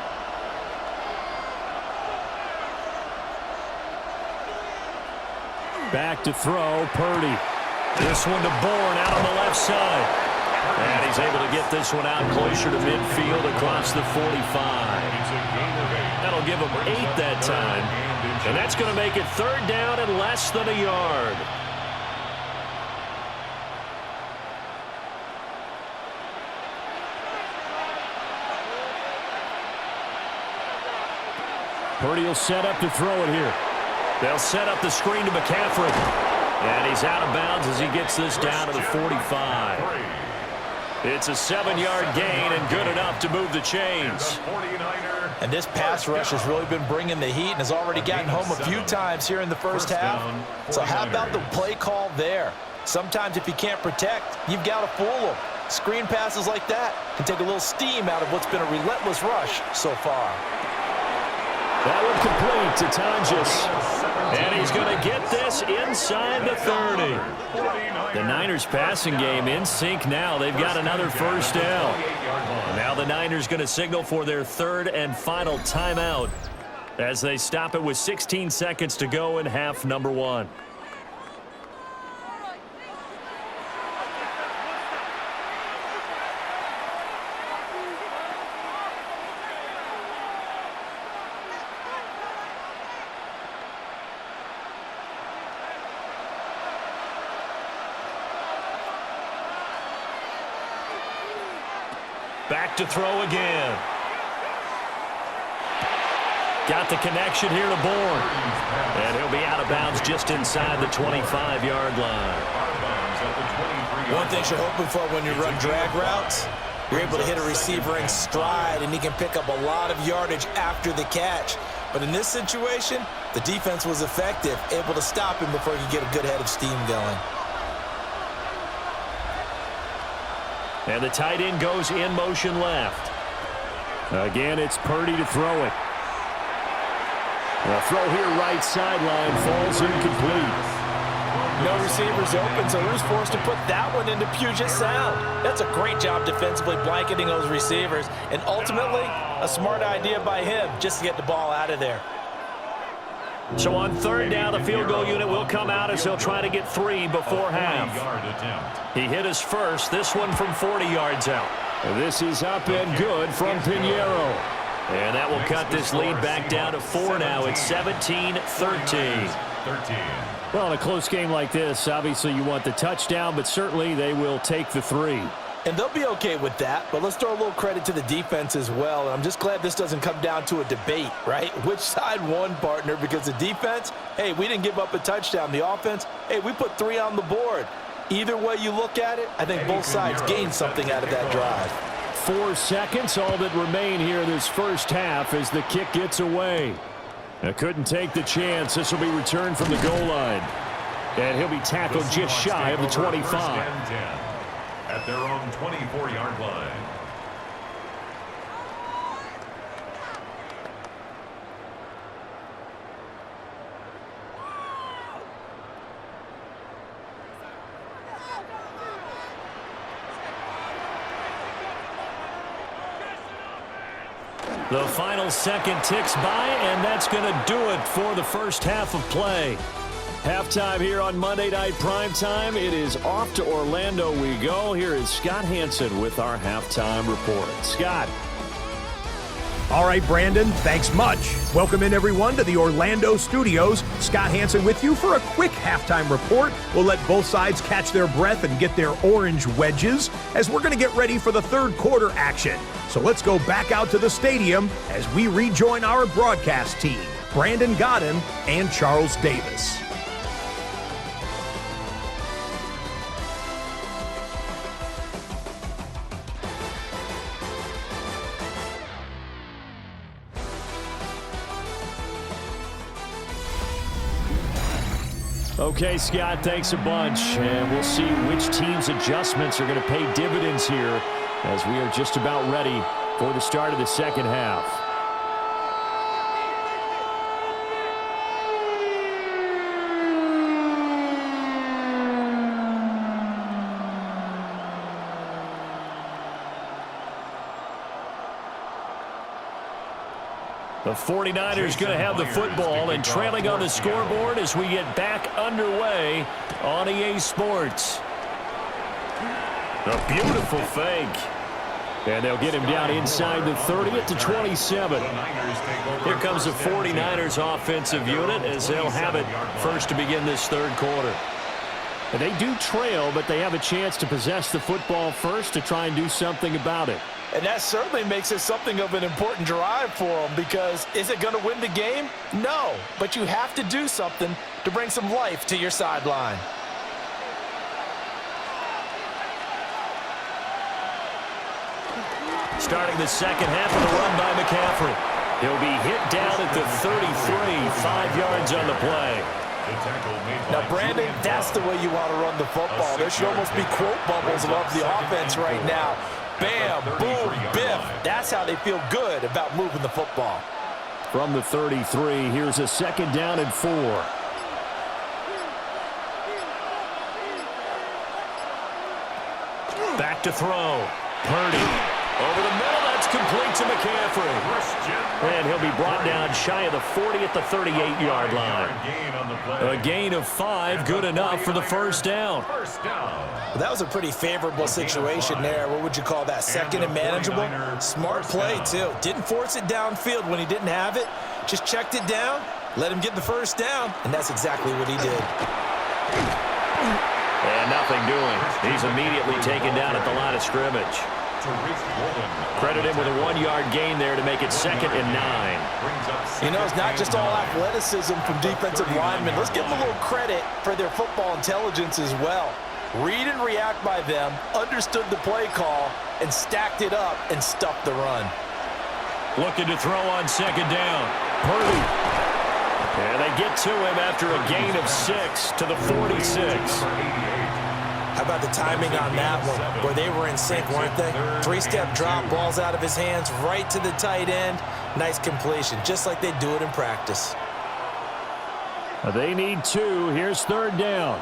Back to throw, Purdy. This one to Bourne out on the left side. And he's able to get this one out closer to midfield across the 45. That'll give him 8 that time. And that's going to make it 3rd down and less than a yard. Purdy will set up to throw it here. They'll set up the screen to McCaffrey. And he's out of bounds as he gets this down to the 45. It's a 7-yard gain and good enough to move the chains. And this pass rush has really been bringing the heat and has already gotten home a few times here in the first half. So how about the play call there? Sometimes if you can't protect, you've got to fool them. Screen passes like that can take a little steam out of what's been a relentless rush so far. That one complete to Tonjes. And he's going to get this inside the 30. The Niners passing game in sync now. They've got another first down. Now the Niners going to signal for their 3rd and final timeout as they stop it with 16 seconds to go in half number 1. Back to throw again. Got the connection here to Bourne. And he'll be out of bounds just inside the 25-yard line. One thing you're hoping for when you run drag routes, you're able to hit a receiver in stride, and he can pick up a lot of yardage after the catch. But in this situation, the defense was effective, able to stop him before he could get a good head of steam going. And the tight end goes in motion left. Again, it's Purdy to throw it. The throw here right sideline falls incomplete. No receivers open, so who's forced to put that one into Puget Sound? That's a great job defensively blanketing those receivers, and ultimately, a smart idea by him just to get the ball out of there. So on third down, the field goal unit will come out as he'll try to get 3 before half. He hit his first, this one from 40 yards out. This is up and good from Pinheiro. And that will cut this lead back down to 4 now. It's 17-13. Well, in a close game like this, obviously you want the touchdown, but certainly they will take the 3. And they'll be okay with that, but let's throw a little credit to the defense as well. And I'm just glad this doesn't come down to a debate, right? Which side won, partner? Because the defense, hey, we didn't give up a touchdown. The offense, hey, we put 3 on the board. Either way you look at it, I think both sides gained something out of that drive. 4 seconds, all that remain here this first half as the kick gets away. Couldn't take the chance. This will be returned from the goal line. And he'll be tackled just shy of the 25. At their own 24-yard line. The final second ticks by, and that's going to do it for the first half of play. Halftime here on Monday Night Primetime. It is off to Orlando we go. Here is Scott Hansen with our halftime report. Scott. All right, Brandon, thanks much. Welcome in, everyone, to the Orlando studios. Scott Hansen with you for a quick halftime report. We'll let both sides catch their breath and get their orange wedges as we're going to get ready for the third quarter action. So let's go back out to the stadium as we rejoin our broadcast team, Brandon Godden and Charles Davis. Okay, Scott, thanks a bunch. And we'll see which team's adjustments are going to pay dividends here as we are just about ready for the start of the second half. The 49ers going to have the football and trailing on the scoreboard as we get back underway on EA Sports. A beautiful fake. And they'll get him down inside the 30 at the 27. Here comes the 49ers offensive unit as they'll have it first to begin this third quarter. And they do trail, but they have a chance to possess the football first to try and do something about it. And that certainly makes it something of an important drive for them, because is it going to win the game? No, but you have to do something to bring some life to your sideline. Starting the second half of the run by McCaffrey. He'll be hit down at the 33, 5 yards on the play. Now, Brandon, that's the way you want to run the football. There should almost be quote bubbles above the offense right now. Bam, boom, biff. That's how they feel good about moving the football. From the 33, here's a second down and 4. Back to throw. Purdy. Over the middle, that's complete to McCaffrey. And he'll be brought down shy of the 40 at the 38-yard line. A gain of 5, good enough for the first down. Well, that was a pretty favorable situation there. What would you call that? Second and manageable? Smart play, too. Didn't force it downfield when he didn't have it. Just checked it down, let him get the first down, and that's exactly what he did. And nothing doing. He's immediately taken down at the line of scrimmage. Credit him with a 1-yard gain there to make it 2nd and 9. You know, it's not just all athleticism from defensive linemen. Let's give them a little credit for their football intelligence as well. Read and react by them, understood the play call, and stacked it up and stuffed the run. Looking to throw on 2nd down. Purdy. And they get to him after a gain of 6 to the 46. How about the timing on that one, where they were in sync, weren't they? 3-step drop, balls out of his hands, right to the tight end. Nice completion, just like they do it in practice. They need 2. Here's 3rd down.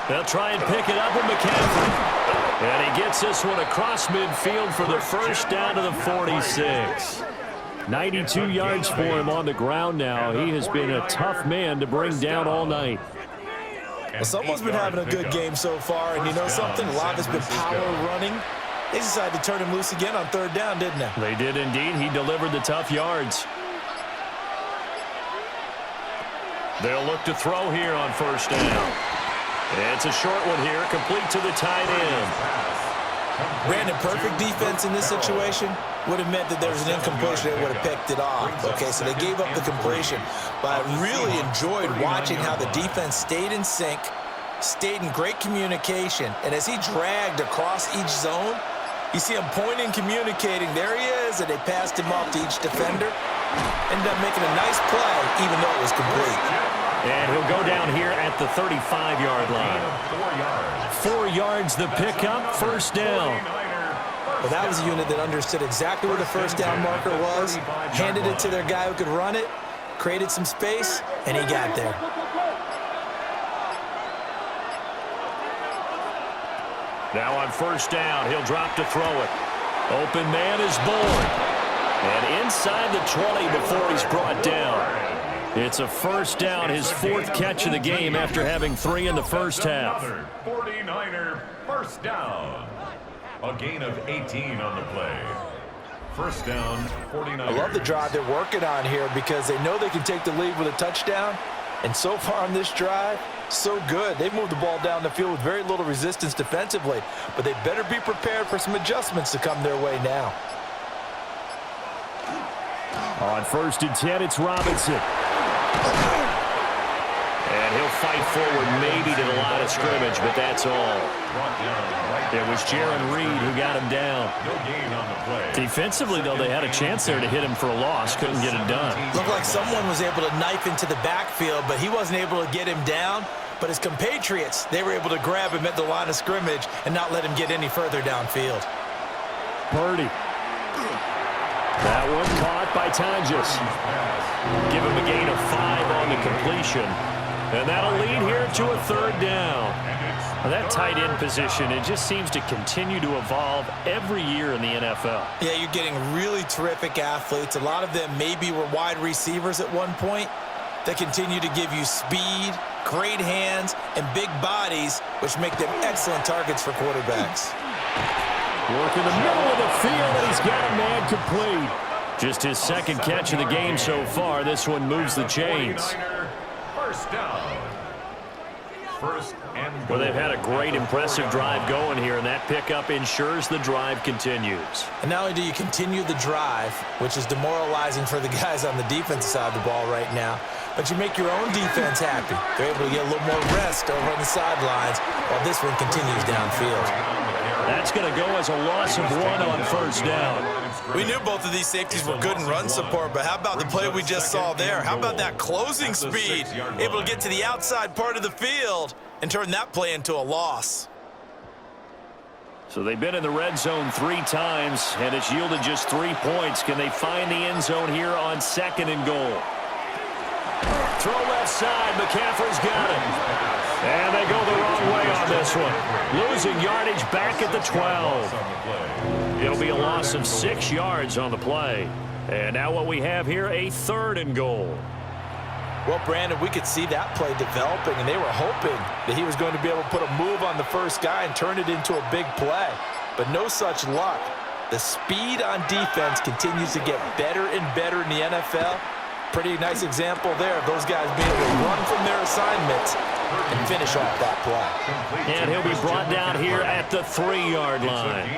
They'll try and pick it up with McCaffrey. And he gets this one across midfield for the first down to the 46. 92 yards for him on the ground now. He has been a tough man to bring down all night. Well, someone's been having a good game so far, and you know something? A lot has been power running. They decided to turn him loose again on 3rd down, didn't they? They did indeed. He delivered the tough yards. They'll look to throw here on 1st down. It's a short one here, complete to the tight end. Brandon, perfect defense in this situation would have meant that there was an incompletion. They would have picked it off. Okay, so they gave up the completion. But I really enjoyed watching how the defense stayed in sync, stayed in great communication, and as he dragged across each zone, you see him pointing, communicating. There he is, and they passed him off to each defender. Ended up making a nice play, even though it was complete. And he'll go down here at the 35-yard line. 4 yards the pickup, 1st down. Well, that was a unit that understood exactly where the 1st down marker was, handed it to their guy who could run it, created some space, and he got there. Now on 1st down, he'll drop to throw it. Open man is born. And inside the 20 before he's brought down. It's a 1st down, his 4th catch of the game after having 3 in the first half. 49er 1st down. A gain of 18 on the play. 1st down, 49ers. I love the drive they're working on here because they know they can take the lead with a touchdown. And so far on this drive, so good. They've moved the ball down the field with very little resistance defensively. But they better be prepared for some adjustments to come their way now. On 1st and 10, it's Robinson. And he'll fight forward maybe to the line of scrimmage, but that's all. It was Jaron Reed who got him down. Defensively, though, they had a chance there to hit him for a loss. Couldn't get it done. Looked like someone was able to knife into the backfield, but he wasn't able to get him down. But his compatriots, they were able to grab him at the line of scrimmage and not let him get any further downfield. Purdy. That one caught by Tonjes. Give him a gain of 5 on the completion. And that'll lead here to a 3rd down. Well, that tight end position, it just seems to continue to evolve every year in the NFL. Yeah, you're getting really terrific athletes. A lot of them maybe were wide receivers at one point. They continue to give you speed, great hands, and big bodies, which make them excellent targets for quarterbacks. Work in the middle of the field, and he's got a man complete. Just his 2nd catch of the game so far. This one moves the chains. 1st down. 1st and goal. Well, they've had a great, impressive drive going here, and that pickup ensures the drive continues. And not only do you continue the drive, which is demoralizing for the guys on the defensive side of the ball right now, but you make your own defense happy. They're able to get a little more rest over on the sidelines while this one continues downfield. That's going to go as a loss of 1 on 1st down. We knew both of these safeties were good in run support, but how about the play we just saw there? How about that closing speed? Able to get to the outside part of the field and turn that play into a loss. So they've been in the red zone 3 times, and it's yielded just 3 points. Can they find the end zone here on 2nd and goal? Throw left side. McCaffrey's got it. And they go the wrong way on this one. Losing yardage back at the 12. It'll be a loss of 6 yards on the play. And now what we have here, a 3rd and goal. Well, Brandon, we could see that play developing, and they were hoping that he was going to be able to put a move on the first guy and turn it into a big play. But no such luck. The speed on defense continues to get better and better in the NFL. Pretty nice example there of those guys being able to run from their assignments and finish off that play. And he'll be brought down here at the 3-yard line.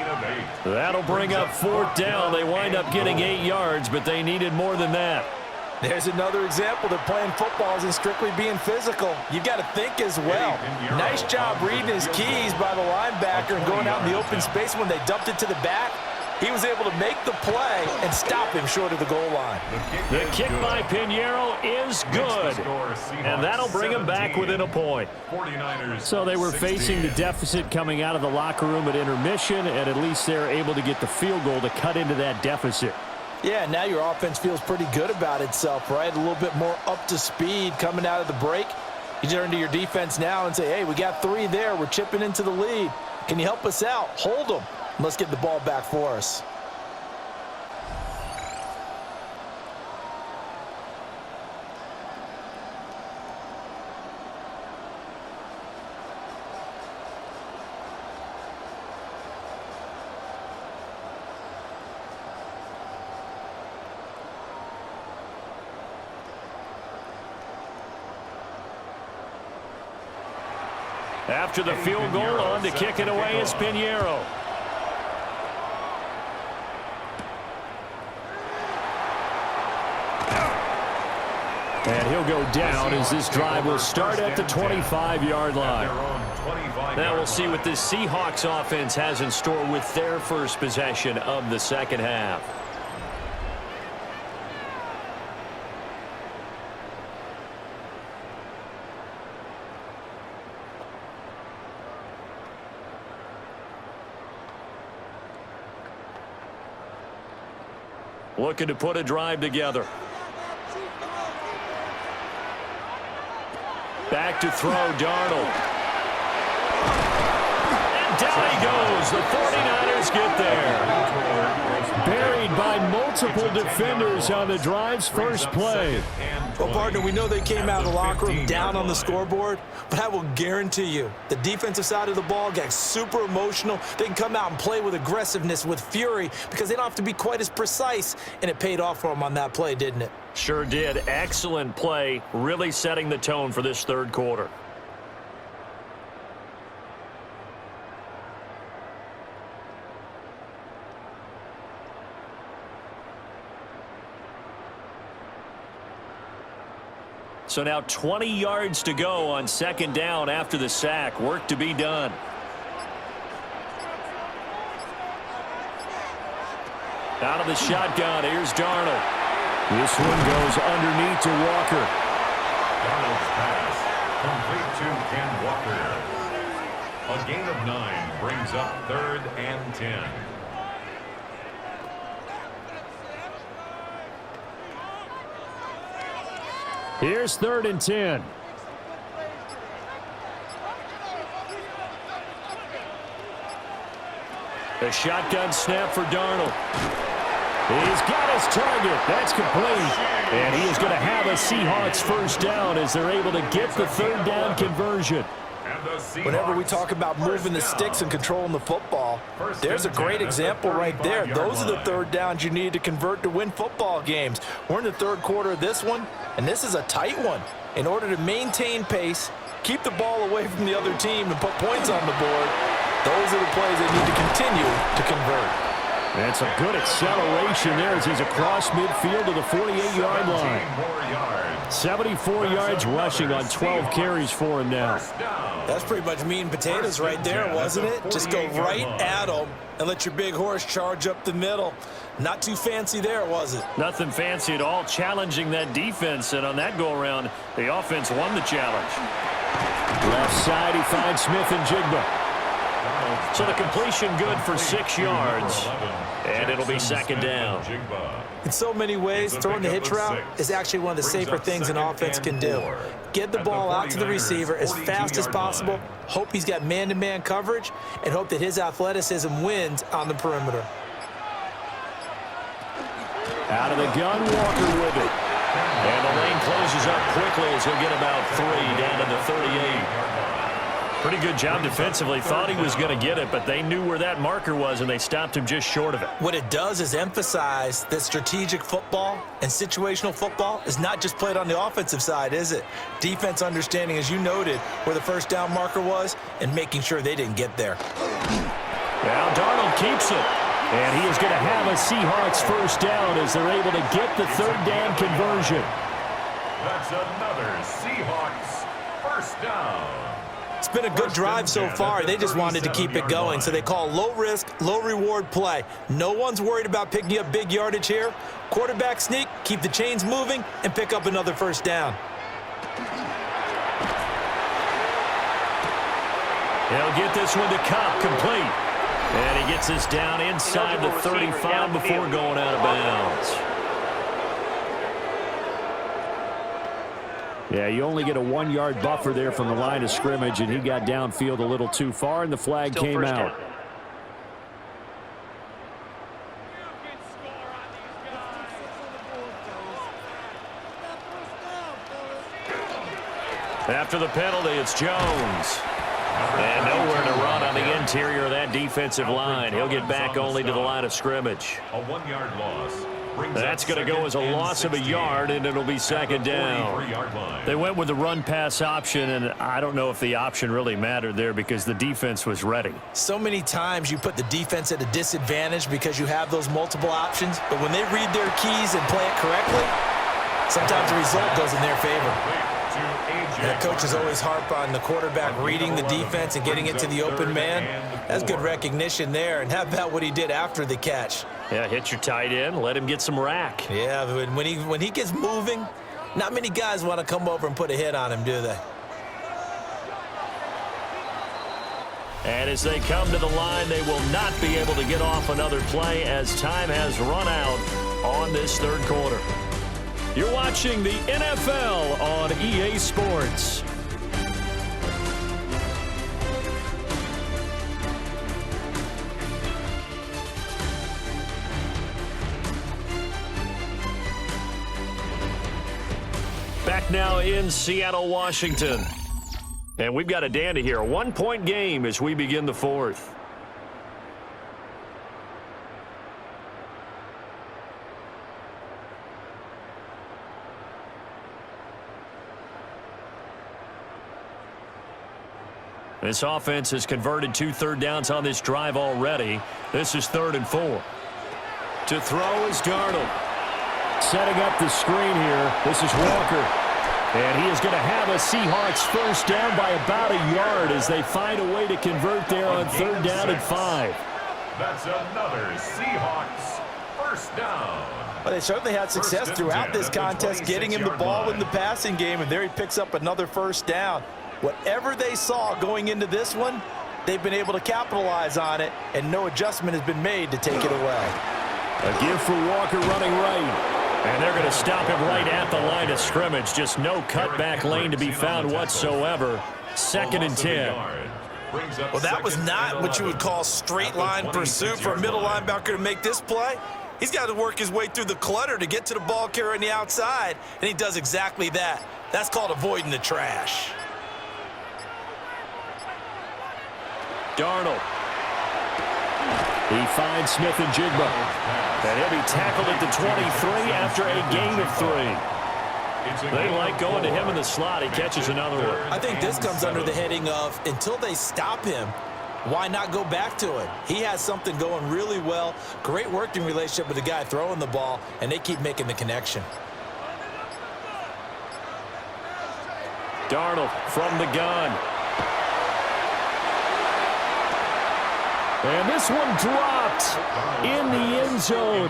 That'll bring up 4th down. They wind up getting 8 yards, but they needed more than that. There's another example that playing football isn't strictly being physical. You've got to think as well. Nice job reading his keys by the linebacker and going out in the open space when they dumped it to the back. He was able to make the play and stop him short of the goal line. The kick by Pinheiro is good, and that'll bring him back within a point. So they were facing the deficit coming out of the locker room at intermission, and at least they're able to get the field goal to cut into that deficit. Yeah, now your offense feels pretty good about itself, right? A little bit more up to speed coming out of the break. You turn to your defense now and say, hey, we got 3 there. We're chipping into the lead. Can you help us out? Hold them. Let's get the ball back for us. After the field goal, on to kick it away is Pinheiro. And he'll go down as this drive will start at the 25-yard line. Now we'll see what this Seahawks offense has in store with their first possession of the second half. Looking to put a drive together. Back to throw, Darnold. And down he goes. The 49ers get there. Buried by multiple defenders on the drive's first play. Well, partner, we know they came out of the locker room down on the scoreboard, but I will guarantee you the defensive side of the ball got super emotional. They can come out and play with aggressiveness, with fury, because they don't have to be quite as precise, and it paid off for them on that play, didn't it? Sure did. Excellent play, really setting the tone for this third quarter. So now 20 yards to go on second down after the sack. Work to be done. Out of the shotgun, here's Darnold. This one goes underneath to Walker. Darnold's pass complete to Ken Walker. A gain of 9 brings up 3rd and 10. Here's 3rd and 10. A shotgun snap for Darnold. He's got his target. That's complete. And he is going to have a Seahawks first down as they're able to get the 3rd down conversion. Whenever we talk about moving the sticks and controlling the football, there's a great example right there. Those are the 3rd downs you need to convert to win football games. We're in the 3rd quarter of this one, and this is a tight one. In order to maintain pace, keep the ball away from the other team, and put points on the board, those are the plays they need to continue to convert. That's a good acceleration there as he's across midfield to the 48-yard line. 74 yards rushing on 12 carries for him now. That's pretty much meat and potatoes right there, wasn't it? Just go right at them and let your big horse charge up the middle. Not too fancy there, was it? Nothing fancy at all, challenging that defense, and on that go-around, the offense won the challenge. Left side, he finds Smith and Jigba. So the completion good for 6 yards, and it'll be 2nd down. In so many ways, throwing the hitch route is actually one of the safer things an offense can do. Get the ball out to the receiver as fast as possible, hope he's got man-to-man coverage, and hope that his athleticism wins on the perimeter. Out of the gun, Walker with it. And the lane closes up quickly as he'll get about 3 down to the 38. Pretty good job defensively. Thought he was going to get it, but they knew where that marker was, and they stopped him just short of it. What it does is emphasize that strategic football and situational football is not just played on the offensive side, is it? Defense understanding, as you noted, where the first down marker was and making sure they didn't get there. Now Darnold keeps it. And he is going to have a Seahawks first down as they're able to get the third down conversion. That's another Seahawks first down. It's been a good drive so far. They just wanted to keep it going, so they call low-risk, low-reward play. No one's worried about picking up big yardage here. Quarterback sneak, keep the chains moving, and pick up another first down. He'll get this one to Cobb, complete. And he gets this down inside the 35 before going out of bounds. Yeah, you only get a 1-yard buffer there from the line of scrimmage, and he got downfield a little too far, and the flag came out. After the penalty, it's Jones. And nowhere to run on the interior of that defensive line. He'll get back only to the line of scrimmage. A 1-yard loss. That's going to go as a loss of a yard, and it'll be second down. They went with the run-pass option, and I don't know if the option really mattered there because the defense was ready. So many times you put the defense at a disadvantage because you have those multiple options, but when they read their keys and play it correctly, sometimes the result goes in their favor. And the coaches always harp on the quarterback reading the defense and getting it to the open man. That's good recognition there. And how about what he did after the catch? Yeah, hit your tight end, let him get some rack. Yeah, but when he gets moving, not many guys want to come over and put a hit on him, do they? And as they come to the line, they will not be able to get off another play as time has run out on this third quarter. You're watching the NFL on EA Sports. Back now in Seattle, Washington. And we've got a dandy here. A 1-point game as we begin the fourth. This offense has converted 2 third downs on this drive already. This is 3rd and 4. To throw is Darnold. Setting up the screen here. This is Walker. And he is going to have a Seahawks first down by about a yard as they find a way to convert there on 3rd down and 5. That's another Seahawks first down. Well, they certainly had success throughout this contest, getting him the ball in the passing game, and there he picks up another first down. Whatever they saw going into this one, they've been able to capitalize on it, and no adjustment has been made to take it away. A give for Walker running right. And they're going to stop him right at the line of scrimmage. Just no cutback lane to be found whatsoever. 2nd and 10. Well, that was not what you would call straight line pursuit for a middle linebacker to make this play. He's got to work his way through the clutter to get to the ball carrier on the outside, and he does exactly that. That's called avoiding the trash. Darnold. He finds Smith and Jigba. And he'll be tackled at the 23 after a gain of 3. They like going to him in the slot. He catches another one. I think this comes under the heading of until they stop him, why not go back to it? He has something going really well. Great working relationship with the guy throwing the ball, and they keep making the connection. Darnold from the gun. And this one dropped in the end zone.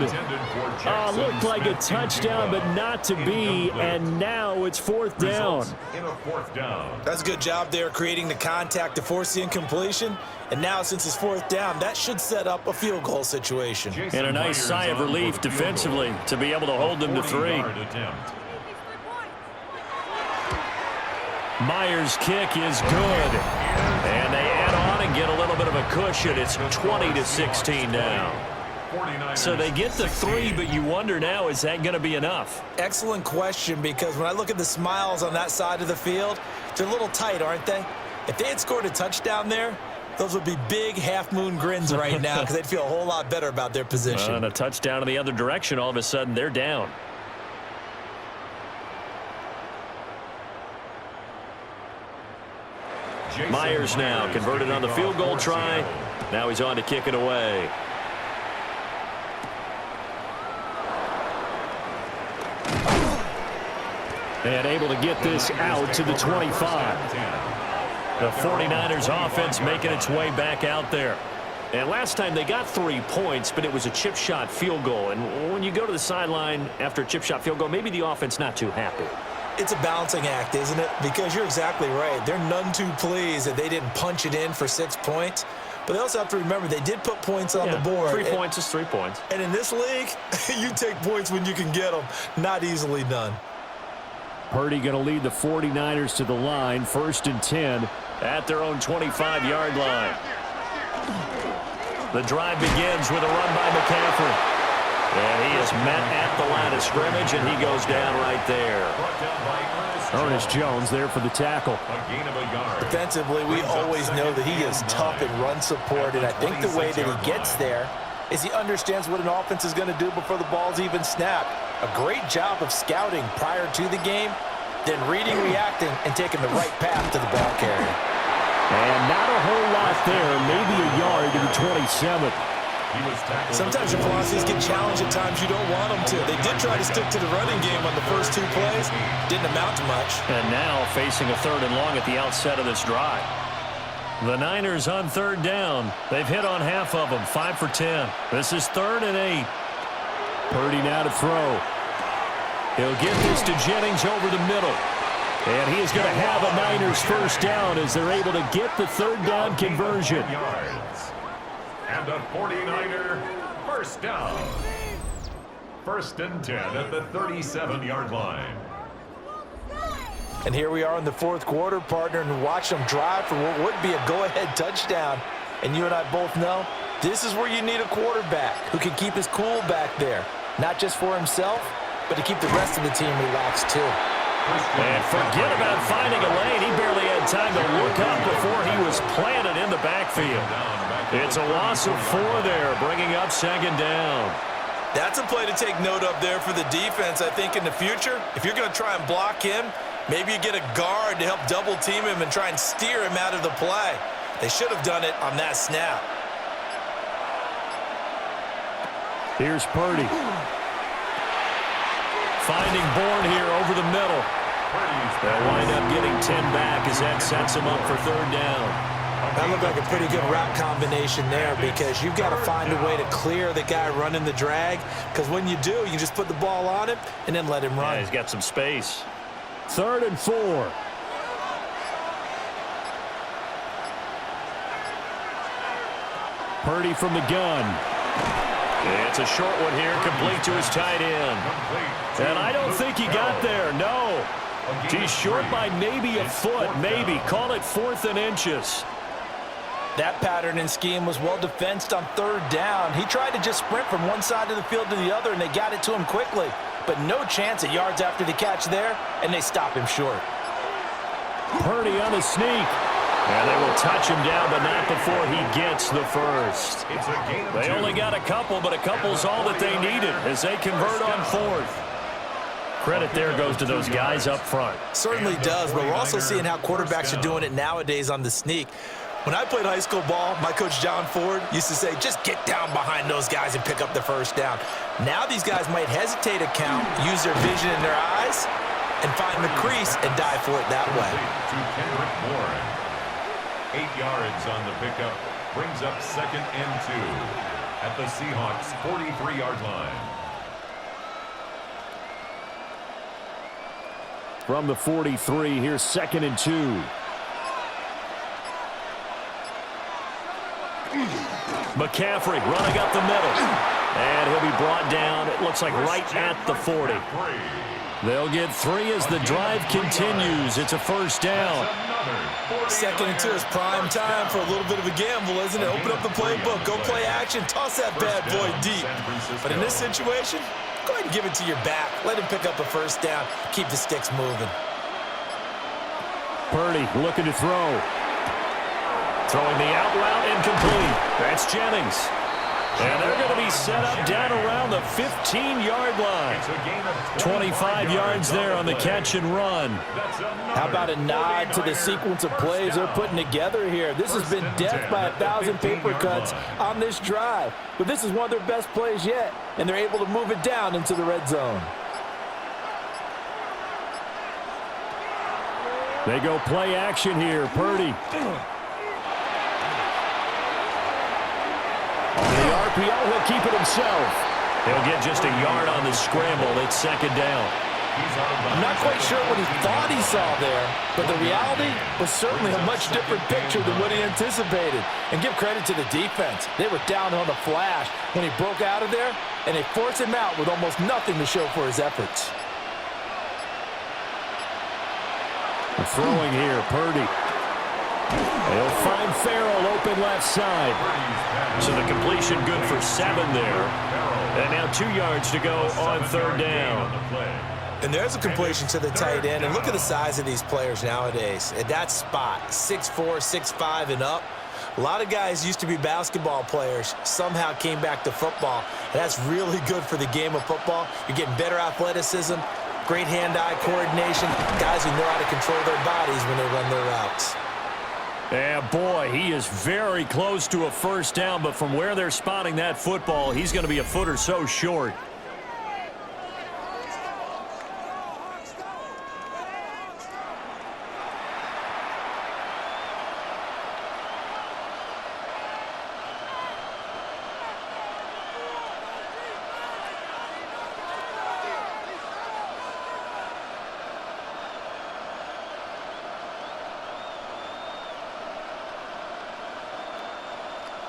Looked like a touchdown, but not to be. And now it's 4th down. That's a good job there, creating the contact to force the incompletion. And now, since it's 4th down, that should set up a field goal situation. And a nice sigh of relief defensively to be able to hold them to 3. Myers' kick is good. And they add on and get a little bit of a cushion. It's 20-16 now. So they get the 3, but you wonder now, is that going to be enough? Excellent question, because when I look at the smiles on that side of the field, they're a little tight, aren't they? If they had scored a touchdown there, those would be big half-moon grins right now because they'd feel a whole lot better about their position. And a touchdown in the other direction, all of a sudden they're down. Myers now converted on the field goal try. Now he's on to kick it away. And able to get this out to the 25. The 49ers offense making its way back out there. And last time they got 3 points, but it was a chip shot field goal. And when you go to the sideline after a chip shot field goal, maybe the offense not too happy. It's a balancing act, isn't it? Because you're exactly right. They're none too pleased that they didn't punch it in for 6 points. But they also have to remember they did put points on the board. 3 points is 3 points. And in this league, you take points when you can get them. Not easily done. Purdy going to lead the 49ers to the line. 1st and 10 at their own 25-yard line. The drive begins with a run by McCaffrey. And he is met at the line of scrimmage, and he goes down right there. Ernest Jones there for the tackle. Defensively, we always know that he is tough in run support, and I think the way that he gets there is he understands what an offense is going to do before the ball's even snapped. A great job of scouting prior to the game, then reading, reacting, and taking the right path to the ball carrier. And not a whole lot there, maybe a yard to the 27. Sometimes your philosophies get challenged at times you don't want them to. They did try to stick to the running game on the first 2 plays. Didn't amount to much. And now facing a 3rd and long at the outset of this drive. The Niners on 3rd down. They've hit on half of them, 5 for 10. This is 3rd and 8. Purdy now to throw. He'll get this to Jennings over the middle. And he is going to have a Niners first down as they're able to get the 3rd down conversion. And a 49er first down. 1st and 10 at the 37-yard line. And here we are in the 4th quarter, partner, and watch them drive for what would be a go-ahead touchdown. And you and I both know this is where you need a quarterback who can keep his cool back there. Not just for himself, but to keep the rest of the team relaxed too. And forget about finding a lane. He barely had time to look up before he was planted in the backfield. It's a loss of 4 there, bringing up 2nd down. That's a play to take note of there for the defense, I think, in the future. If you're going to try and block him, maybe you get a guard to help double-team him and try and steer him out of the play. They should have done it on that snap. Here's Purdy. Finding Bourne here over the middle. They'll wind up getting 10 back as that sets him up for 3rd down. That looked like a pretty good route combination there because you've got to find a way to clear the guy running the drag, because when you do, you just put the ball on him and then let him run. Yeah, he's got some space. 3rd and 4. Purdy from the gun. It's a short one here, complete to his tight end. And I don't think he got there, no. He's short by maybe a foot, maybe. Call it 4th and inches. That pattern and scheme was well defensed on 3rd down. He tried to just sprint from one side of the field to the other, and they got it to him quickly. But no chance at yards after the catch there, and they stop him short. Purdy on the sneak. And they will touch him down, but not before he gets the first. They only got a couple, but a couple's all that they needed as they convert on 4th. Credit there goes to those guys up front. Certainly does, but we're also seeing how quarterbacks are doing it nowadays on the sneak. When I played high school ball, my coach John Ford used to say, just get down behind those guys and pick up the first down. Now these guys might hesitate a count, use their vision in their eyes, and find the crease and dive for it that way. 8 yards on the pickup, brings up 2nd and 2 at the Seahawks 43-yard line. From the 43, here's 2nd and 2. McCaffrey running up the middle. And he'll be brought down, it looks like right at the 40. They'll get 3 as the drive continues. It's a first down. 2nd and 2 is prime time for a little bit of a gamble, isn't it? Open up the playbook, go play action, toss that bad boy deep. But in this situation, go ahead and give it to your back. Let him pick up a first down. Keep the sticks moving. Purdy looking to throw. Throwing the out route incomplete. That's Jennings. And they're going to be set up down around the 15-yard line. 25 yards there on the catch and run. How about a nod to the sequence of plays they're putting together here? This has been death by 1,000 paper cuts on this drive. But this is one of their best plays yet, and they're able to move it down into the red zone. They go play action here. Purdy. The RPO, he'll keep it himself. He'll get just a yard on the scramble. It's second down. I'm not quite sure what he thought he saw there, but the reality was certainly a much different picture than what he anticipated. And give credit to the defense. They were down on the flash when he broke out of there, and they forced him out with almost nothing to show for his efforts. Throwing here, Purdy. They'll find Farrell open left side. So the completion good for 7 there. And now 2 yards to go on third down. And there's a completion to the tight end. And look at the size of these players nowadays. At that spot, 6'4", 6'5", and up. A lot of guys used to be basketball players, somehow came back to football. And that's really good for the game of football. You're getting better athleticism, great hand-eye coordination, guys who know how to control their bodies when they run their routes. Yeah, boy, he is very close to a first down, but from where they're spotting that football, he's going to be a foot or so short.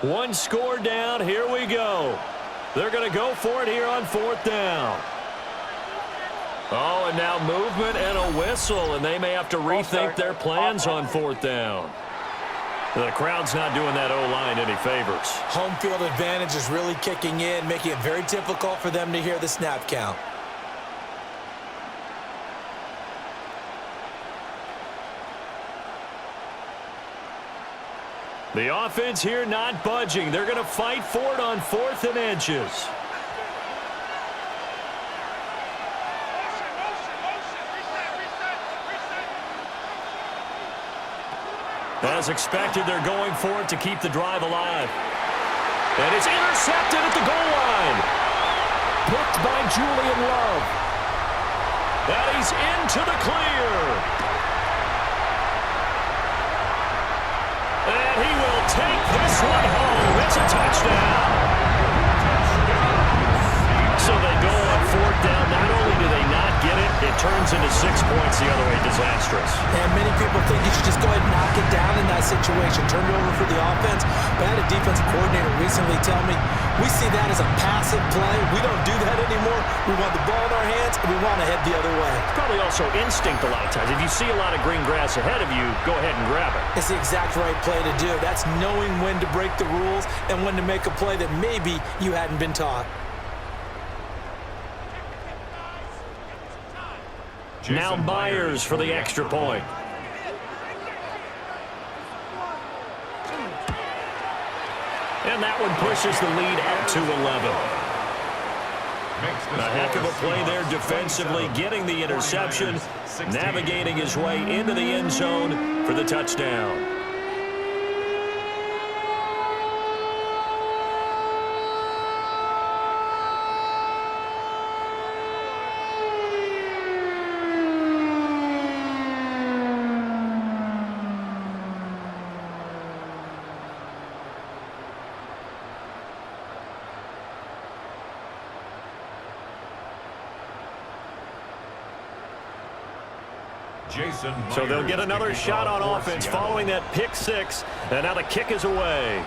One score down. Here we go. They're going to go for it here on fourth down. Oh, and now movement and a whistle, and they may have to rethink their plans on fourth down. The crowd's not doing that O-line any favors. Home field advantage is really kicking in, making it very difficult for them to hear the snap count. The offense here not budging. They're going to fight for it on 4th and inches. As expected, they're going for it to keep the drive alive. And it's intercepted at the goal line. Picked by Julian Love. And he's into the clear. And he will take this one home. It's a touchdown. So they go on fourth down. Not only do they not get it, it turns into 6 points the other way. Disastrous. And many people think you should just go ahead and knock it down in that situation. Turn it over for the offense. But I had a defensive coordinator recently tell me, we see that as a passive play. We don't do that anymore. We want the ball in our hands, and we want to head the other way. It's probably also instinct a lot of times. If you see a lot of green grass ahead of you, go ahead and grab it. It's the exact right play to do. That's knowing when to break the rules and when to make a play that maybe you hadn't been taught. Now Myers for the extra point. And that one pushes the lead up to 11. A heck of a play there defensively, getting the interception, navigating his way into the end zone for the touchdown. So they'll get another shot on offense following that pick six, and now the kick is away.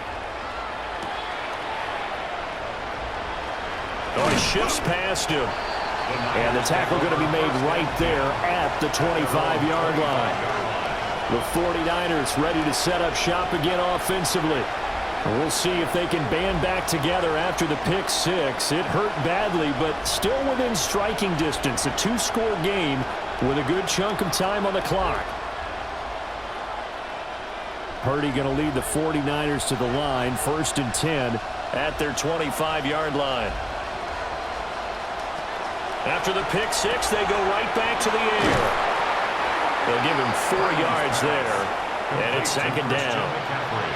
Oh, he shifts past him. And the tackle going to be made right there at the 25-yard line. The 49ers ready to set up shop again offensively. We'll see if they can band back together after the pick six. It hurt badly, but still within striking distance. A 2-score game with a good chunk of time on the clock. Purdy going to lead the 49ers to the line, 1st and 10 at their 25-yard line. After the pick six, they go right back to the air. They'll give him 4 yards there, and it's 2nd down.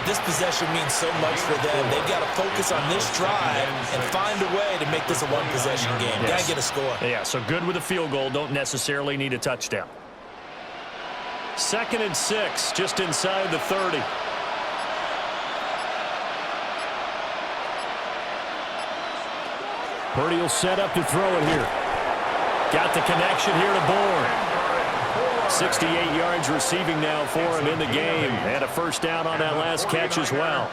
This possession means so much for them. They've got to focus on this drive and find a way to make this a one-possession game. Got to get a score. Yeah, so good with a field goal. Don't necessarily need a touchdown. 2nd and 6, just inside the 30. Purdy will set up to throw it here. Got the connection here to Bourne. 68 yards receiving now for him in the game. And a 1st down on that last catch as well.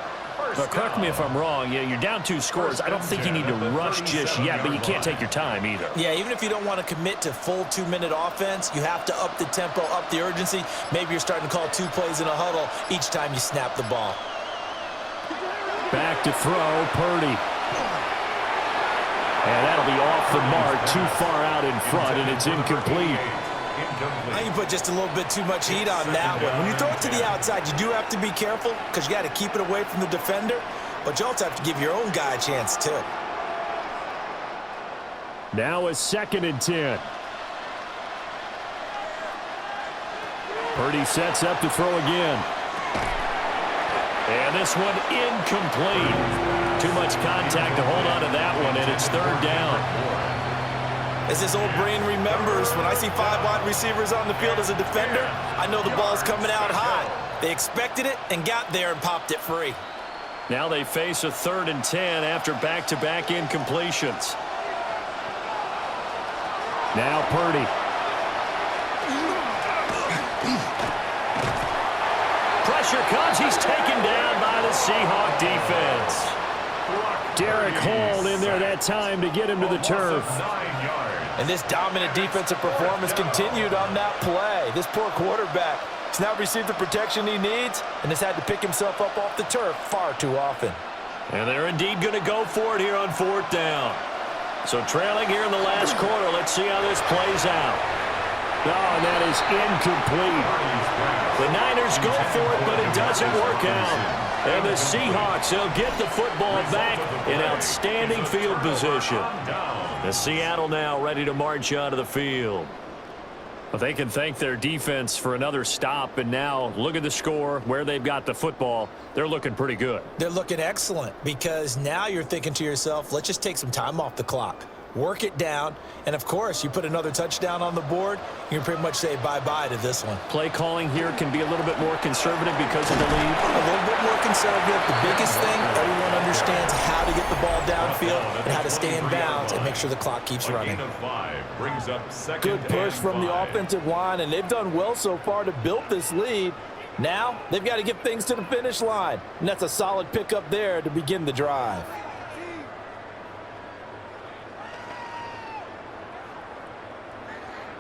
But correct me if I'm wrong. Yeah, you're down 2 scores. I don't think you need to rush just yet, but you can't take your time either. Yeah, even if you don't want to commit to full 2-minute offense, you have to up the tempo, up the urgency. Maybe you're starting to call 2 plays in a huddle each time you snap the ball. Back to throw, Purdy. And that'll be off the mark, too far out in front, and it's incomplete. Now you put just a little bit too much heat on that one. When you throw it to the outside, you do have to be careful because you got to keep it away from the defender, but you also have to give your own guy a chance too. Now a 2nd and 10. Purdy sets up to throw again. And this one incomplete. Too much contact to hold on to that one, and it's 3rd down. As this old brain remembers, when I see 5 wide receivers on the field as a defender, I know the ball's coming out high. They expected it and got there and popped it free. Now they face a 3rd and 10 after back-to-back incompletions. Now Purdy. Pressure comes. He's taken down by the Seahawks defense. Derek Hall in there that time to get him to the turf. And this dominant defensive performance continued on that play. This poor quarterback has now received the protection he needs and has had to pick himself up off the turf far too often. And they're indeed going to go for it here on 4th down. So trailing here in the last quarter. Let's see how this plays out. Oh, and that is incomplete. The Niners go for it, but it doesn't work out. And the Seahawks, they'll get the football back in outstanding field position. The Seattle now ready to march onto the field. But they can thank their defense for another stop. And now look at the score, where they've got the football. They're looking pretty good. They're looking excellent because now you're thinking to yourself, let's just take some time off the clock. Work it down, and of course, you put another touchdown on the board, you can pretty much say bye-bye to this one. Play calling here can be a little bit more conservative because of the lead. A little bit more conservative. The biggest thing, everyone understands how to get the ball downfield and how to stay in bounds and make sure the clock keeps running. Good push from the offensive line, and they've done well so far to build this lead. Now, they've got to get things to the finish line, and that's a solid pickup there to begin the drive.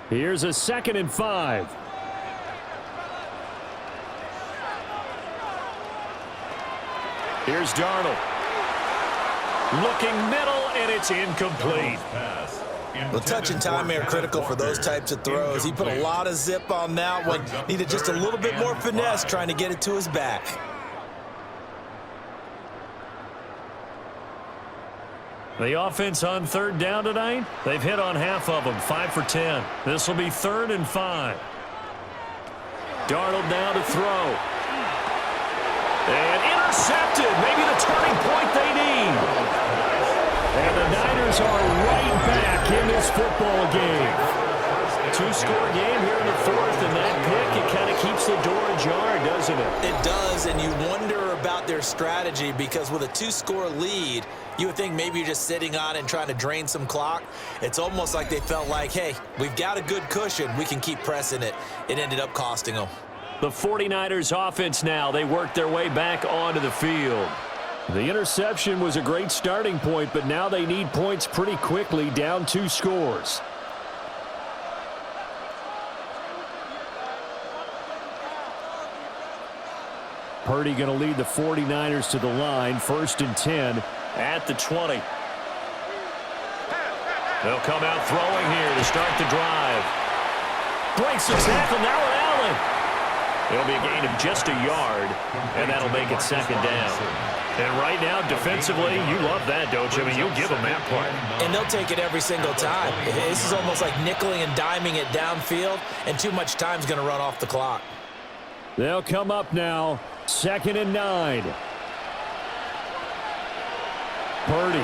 Here's a 2nd and 5. Here's Darnold. Looking middle, and it's incomplete. The touch and timing are critical for those types of throws. He put a lot of zip on that one. Needed just a little bit more finesse trying to get it to his back. The offense on 3rd down tonight, they've hit on half of them, 5 for 10. This will be 3rd and 5. Darnold now to throw. And intercepted, maybe the turning point they need. And the Niners are right back in this football game. 2-score game here in the 4th, and that pick, it kind of keeps the door ajar, doesn't it? It does, and you wonder about their strategy because with a 2-score lead, you would think maybe you're just sitting on it and trying to drain some clock. It's almost like they felt like, hey, we've got a good cushion. We can keep pressing it. It ended up costing them. The 49ers offense now, they work their way back onto the field. The interception was a great starting point, but now they need points pretty quickly, down 2 scores. Purdy going to lead the 49ers to the line, 1st and 10 at the 20. They'll come out throwing here to start the drive. Breaks the tackle, now an alley. It'll be a gain of just a yard, and that'll make it second down. And right now, defensively, you love that, don't you? I mean, you'll give them that part. And they'll take it every single time. This is almost like nickeling and diming it downfield, and too much time's going to run off the clock. They'll come up now, 2nd and 9. Purdy.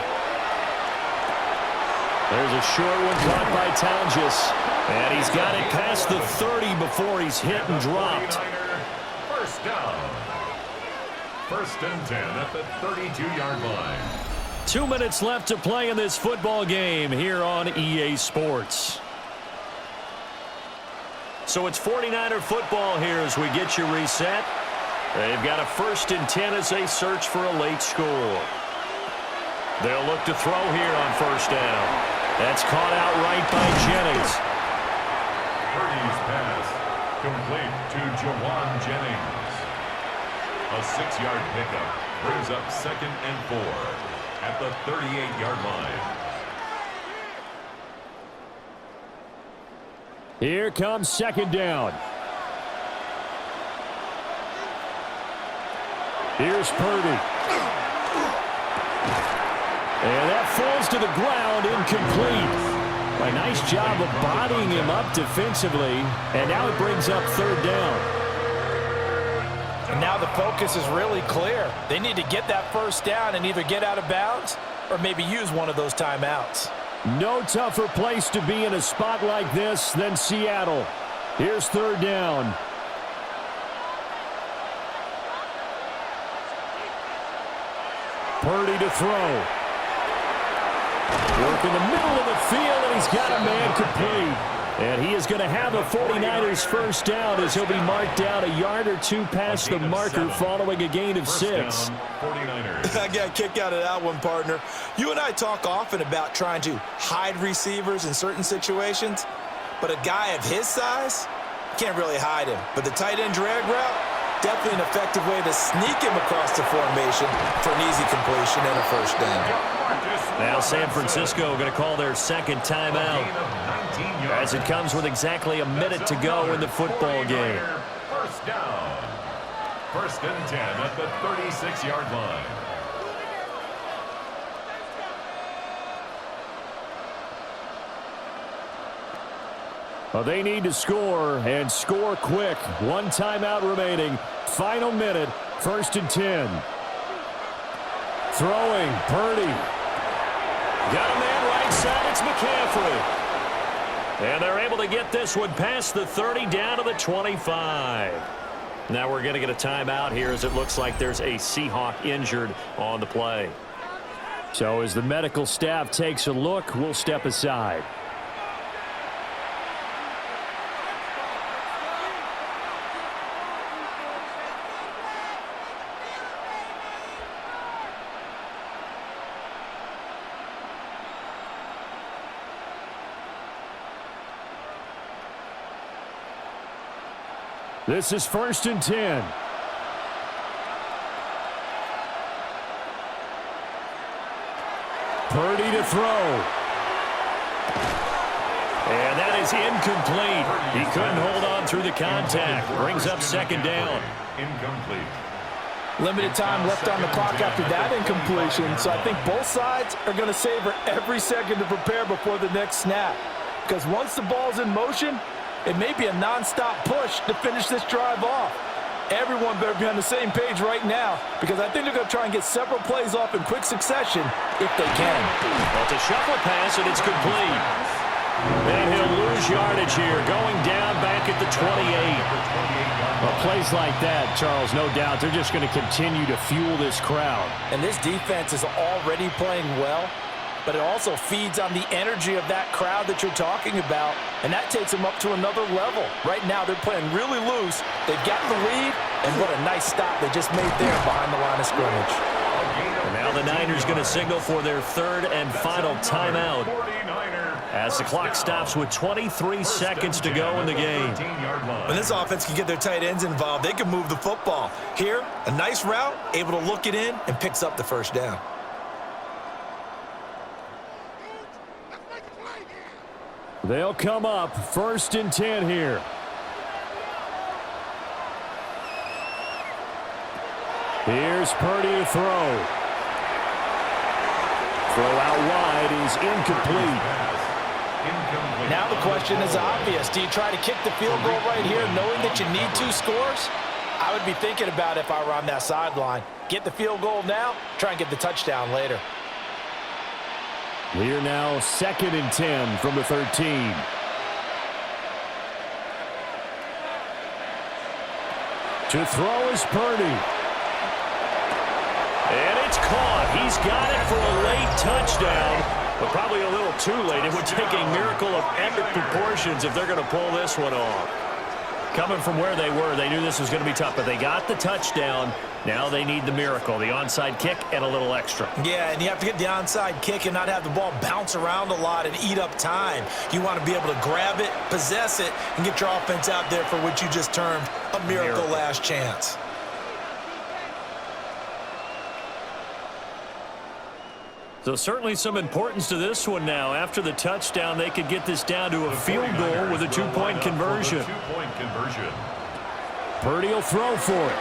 There's a short one caught by Townges. And he's got it past the 30 before he's hit and dropped. First down. 1st and 10 at the 32-yard line. 2 minutes left to play in this football game here on EA Sports. So it's 49er football here as we get you reset. They've got a 1st and 10 as they search for a late score. They'll look to throw here on 1st down. That's caught out right by Jennings. Purdy's pass complete to Jawan Jennings. A 6-yard pickup brings up 2nd and 4 at the 38-yard line. Here comes 2nd down. Here's Purdy. And that falls to the ground, incomplete. A nice job of bodying him up defensively, and now it brings up 3rd down. And now the focus is really clear. They need to get that 1st down and either get out of bounds or maybe use one of those timeouts. No tougher place to be in a spot like this than Seattle. Here's 3rd down. Purdy to throw. Work in the middle of the field, and he's got a man complete. And he is going to have a 49ers 1st down as he'll be marked down a yard or 2 past the marker following a gain of 6. I got a kick out of that one, partner. You and I talk often about trying to hide receivers in certain situations, but a guy of his size, can't really hide him. But the tight end drag route, definitely an effective way to sneak him across the formation for an easy completion and a 1st down. Now San Francisco going to call their 2nd timeout as it comes with exactly a minute to go in the football game. 1st down. 1st and 10 at the 36-yard line. Well, they need to score and score quick. 1 timeout remaining. Final minute. 1st and 10. Throwing. Purdy. Got a man right side. It's McCaffrey. And they're able to get this one past the 30 down to the 25. Now we're going to get a timeout here as it looks like there's a Seahawk injured on the play. So as the medical staff takes a look, we'll step aside. This is 1st and 10. Purdy to throw. And that is incomplete. He couldn't hold on through the contact. Brings up 2nd down. Incomplete. Limited time left on the clock after that incompletion, so I think both sides are going to savor every second to prepare before the next snap. Because once the ball's in motion, it may be a non-stop push to finish this drive off. Everyone better be on the same page right now because I think they're going to try and get several plays off in quick succession if they can. Well, it's a shuffle pass, and it's complete. And he'll lose yardage here, going down back at the 28. Well, plays like that, Charles, no doubt, they're just going to continue to fuel this crowd. And this defense is already playing well, but it also feeds on the energy of that crowd that you're talking about, and that takes them up to another level. Right now, they're playing really loose. They've gotten the lead, and what a nice stop they just made there behind the line of scrimmage. And now the Niners going to signal for their 3rd and final timeout as the clock stops with 23 seconds to go in the game. When this offense can get their tight ends involved, they can move the football. Here, a nice route, able to look it in, and picks up the 1st down. They'll come up 1st and 10 here. Here's Purdy to throw. Throw out wide is incomplete. Now the question is obvious. Do you try to kick the field goal right here knowing that you need 2 scores? I would be thinking about it if I were on that sideline. Get the field goal now, try and get the touchdown later. We're now 2nd and 10 from the 13. To throw is Purdy. And it's caught. He's got it for a late touchdown, but probably a little too late. It would take a miracle of epic proportions if they're going to pull this one off. Coming from where they were, they knew this was going to be tough, but they got the touchdown. Now they need the miracle, the onside kick and a little extra. Yeah, and you have to get the onside kick and not have the ball bounce around a lot and eat up time. You want to be able to grab it, possess it, and get your offense out there for what you just termed a miracle last chance. So certainly some importance to this one now. After the touchdown, they could get this down to a field goal with a 2-point conversion. Purdy will throw for it.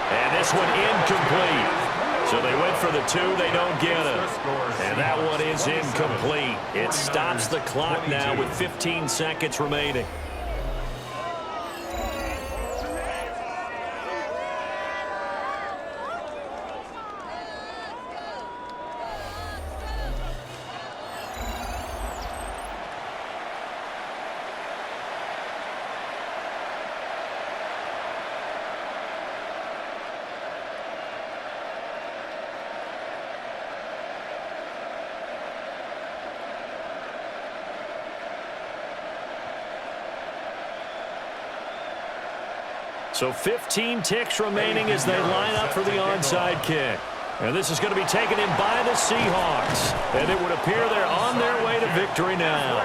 And this one incomplete. So they went for the 2, they don't get it. And that one is incomplete. It stops the clock now with 15 seconds remaining. So 15 ticks remaining as they line up for the onside kick. And this is going to be taken in by the Seahawks. And it would appear they're on their way to victory now.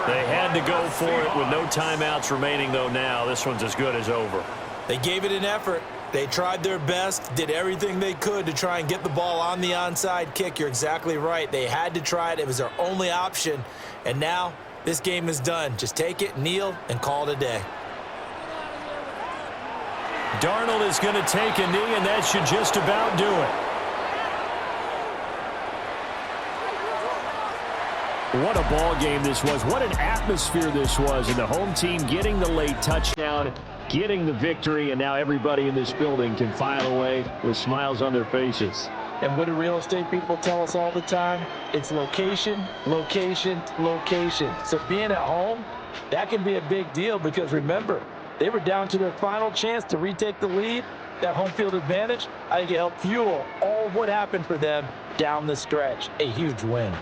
They had to go for it with no timeouts remaining, though, now. This one's as good as over. They gave it an effort. They tried their best, did everything they could to try and get the ball on the onside kick. You're exactly right. They had to try it. It was their only option. And now this game is done. Just take it, kneel, and call it a day. Darnold is going to take a knee, and that should just about do it. What a ball game this was. What an atmosphere this was. And the home team getting the late touchdown, getting the victory, and now everybody in this building can file away with smiles on their faces. And what do real estate people tell us all the time? It's location, location, location. So being at home, that can be a big deal because remember, they were down to their final chance to retake the lead. That home field advantage, I think it helped fuel all of what happened for them down the stretch. A huge win.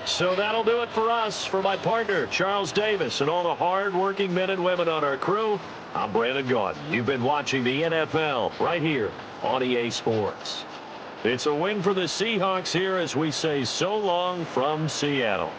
So that'll do it for us. For my partner, Charles Davis, and all the hard-working men and women on our crew, I'm Brandon Gaudin. You've been watching the NFL right here on EA Sports. It's a win for the Seahawks here as we say so long from Seattle.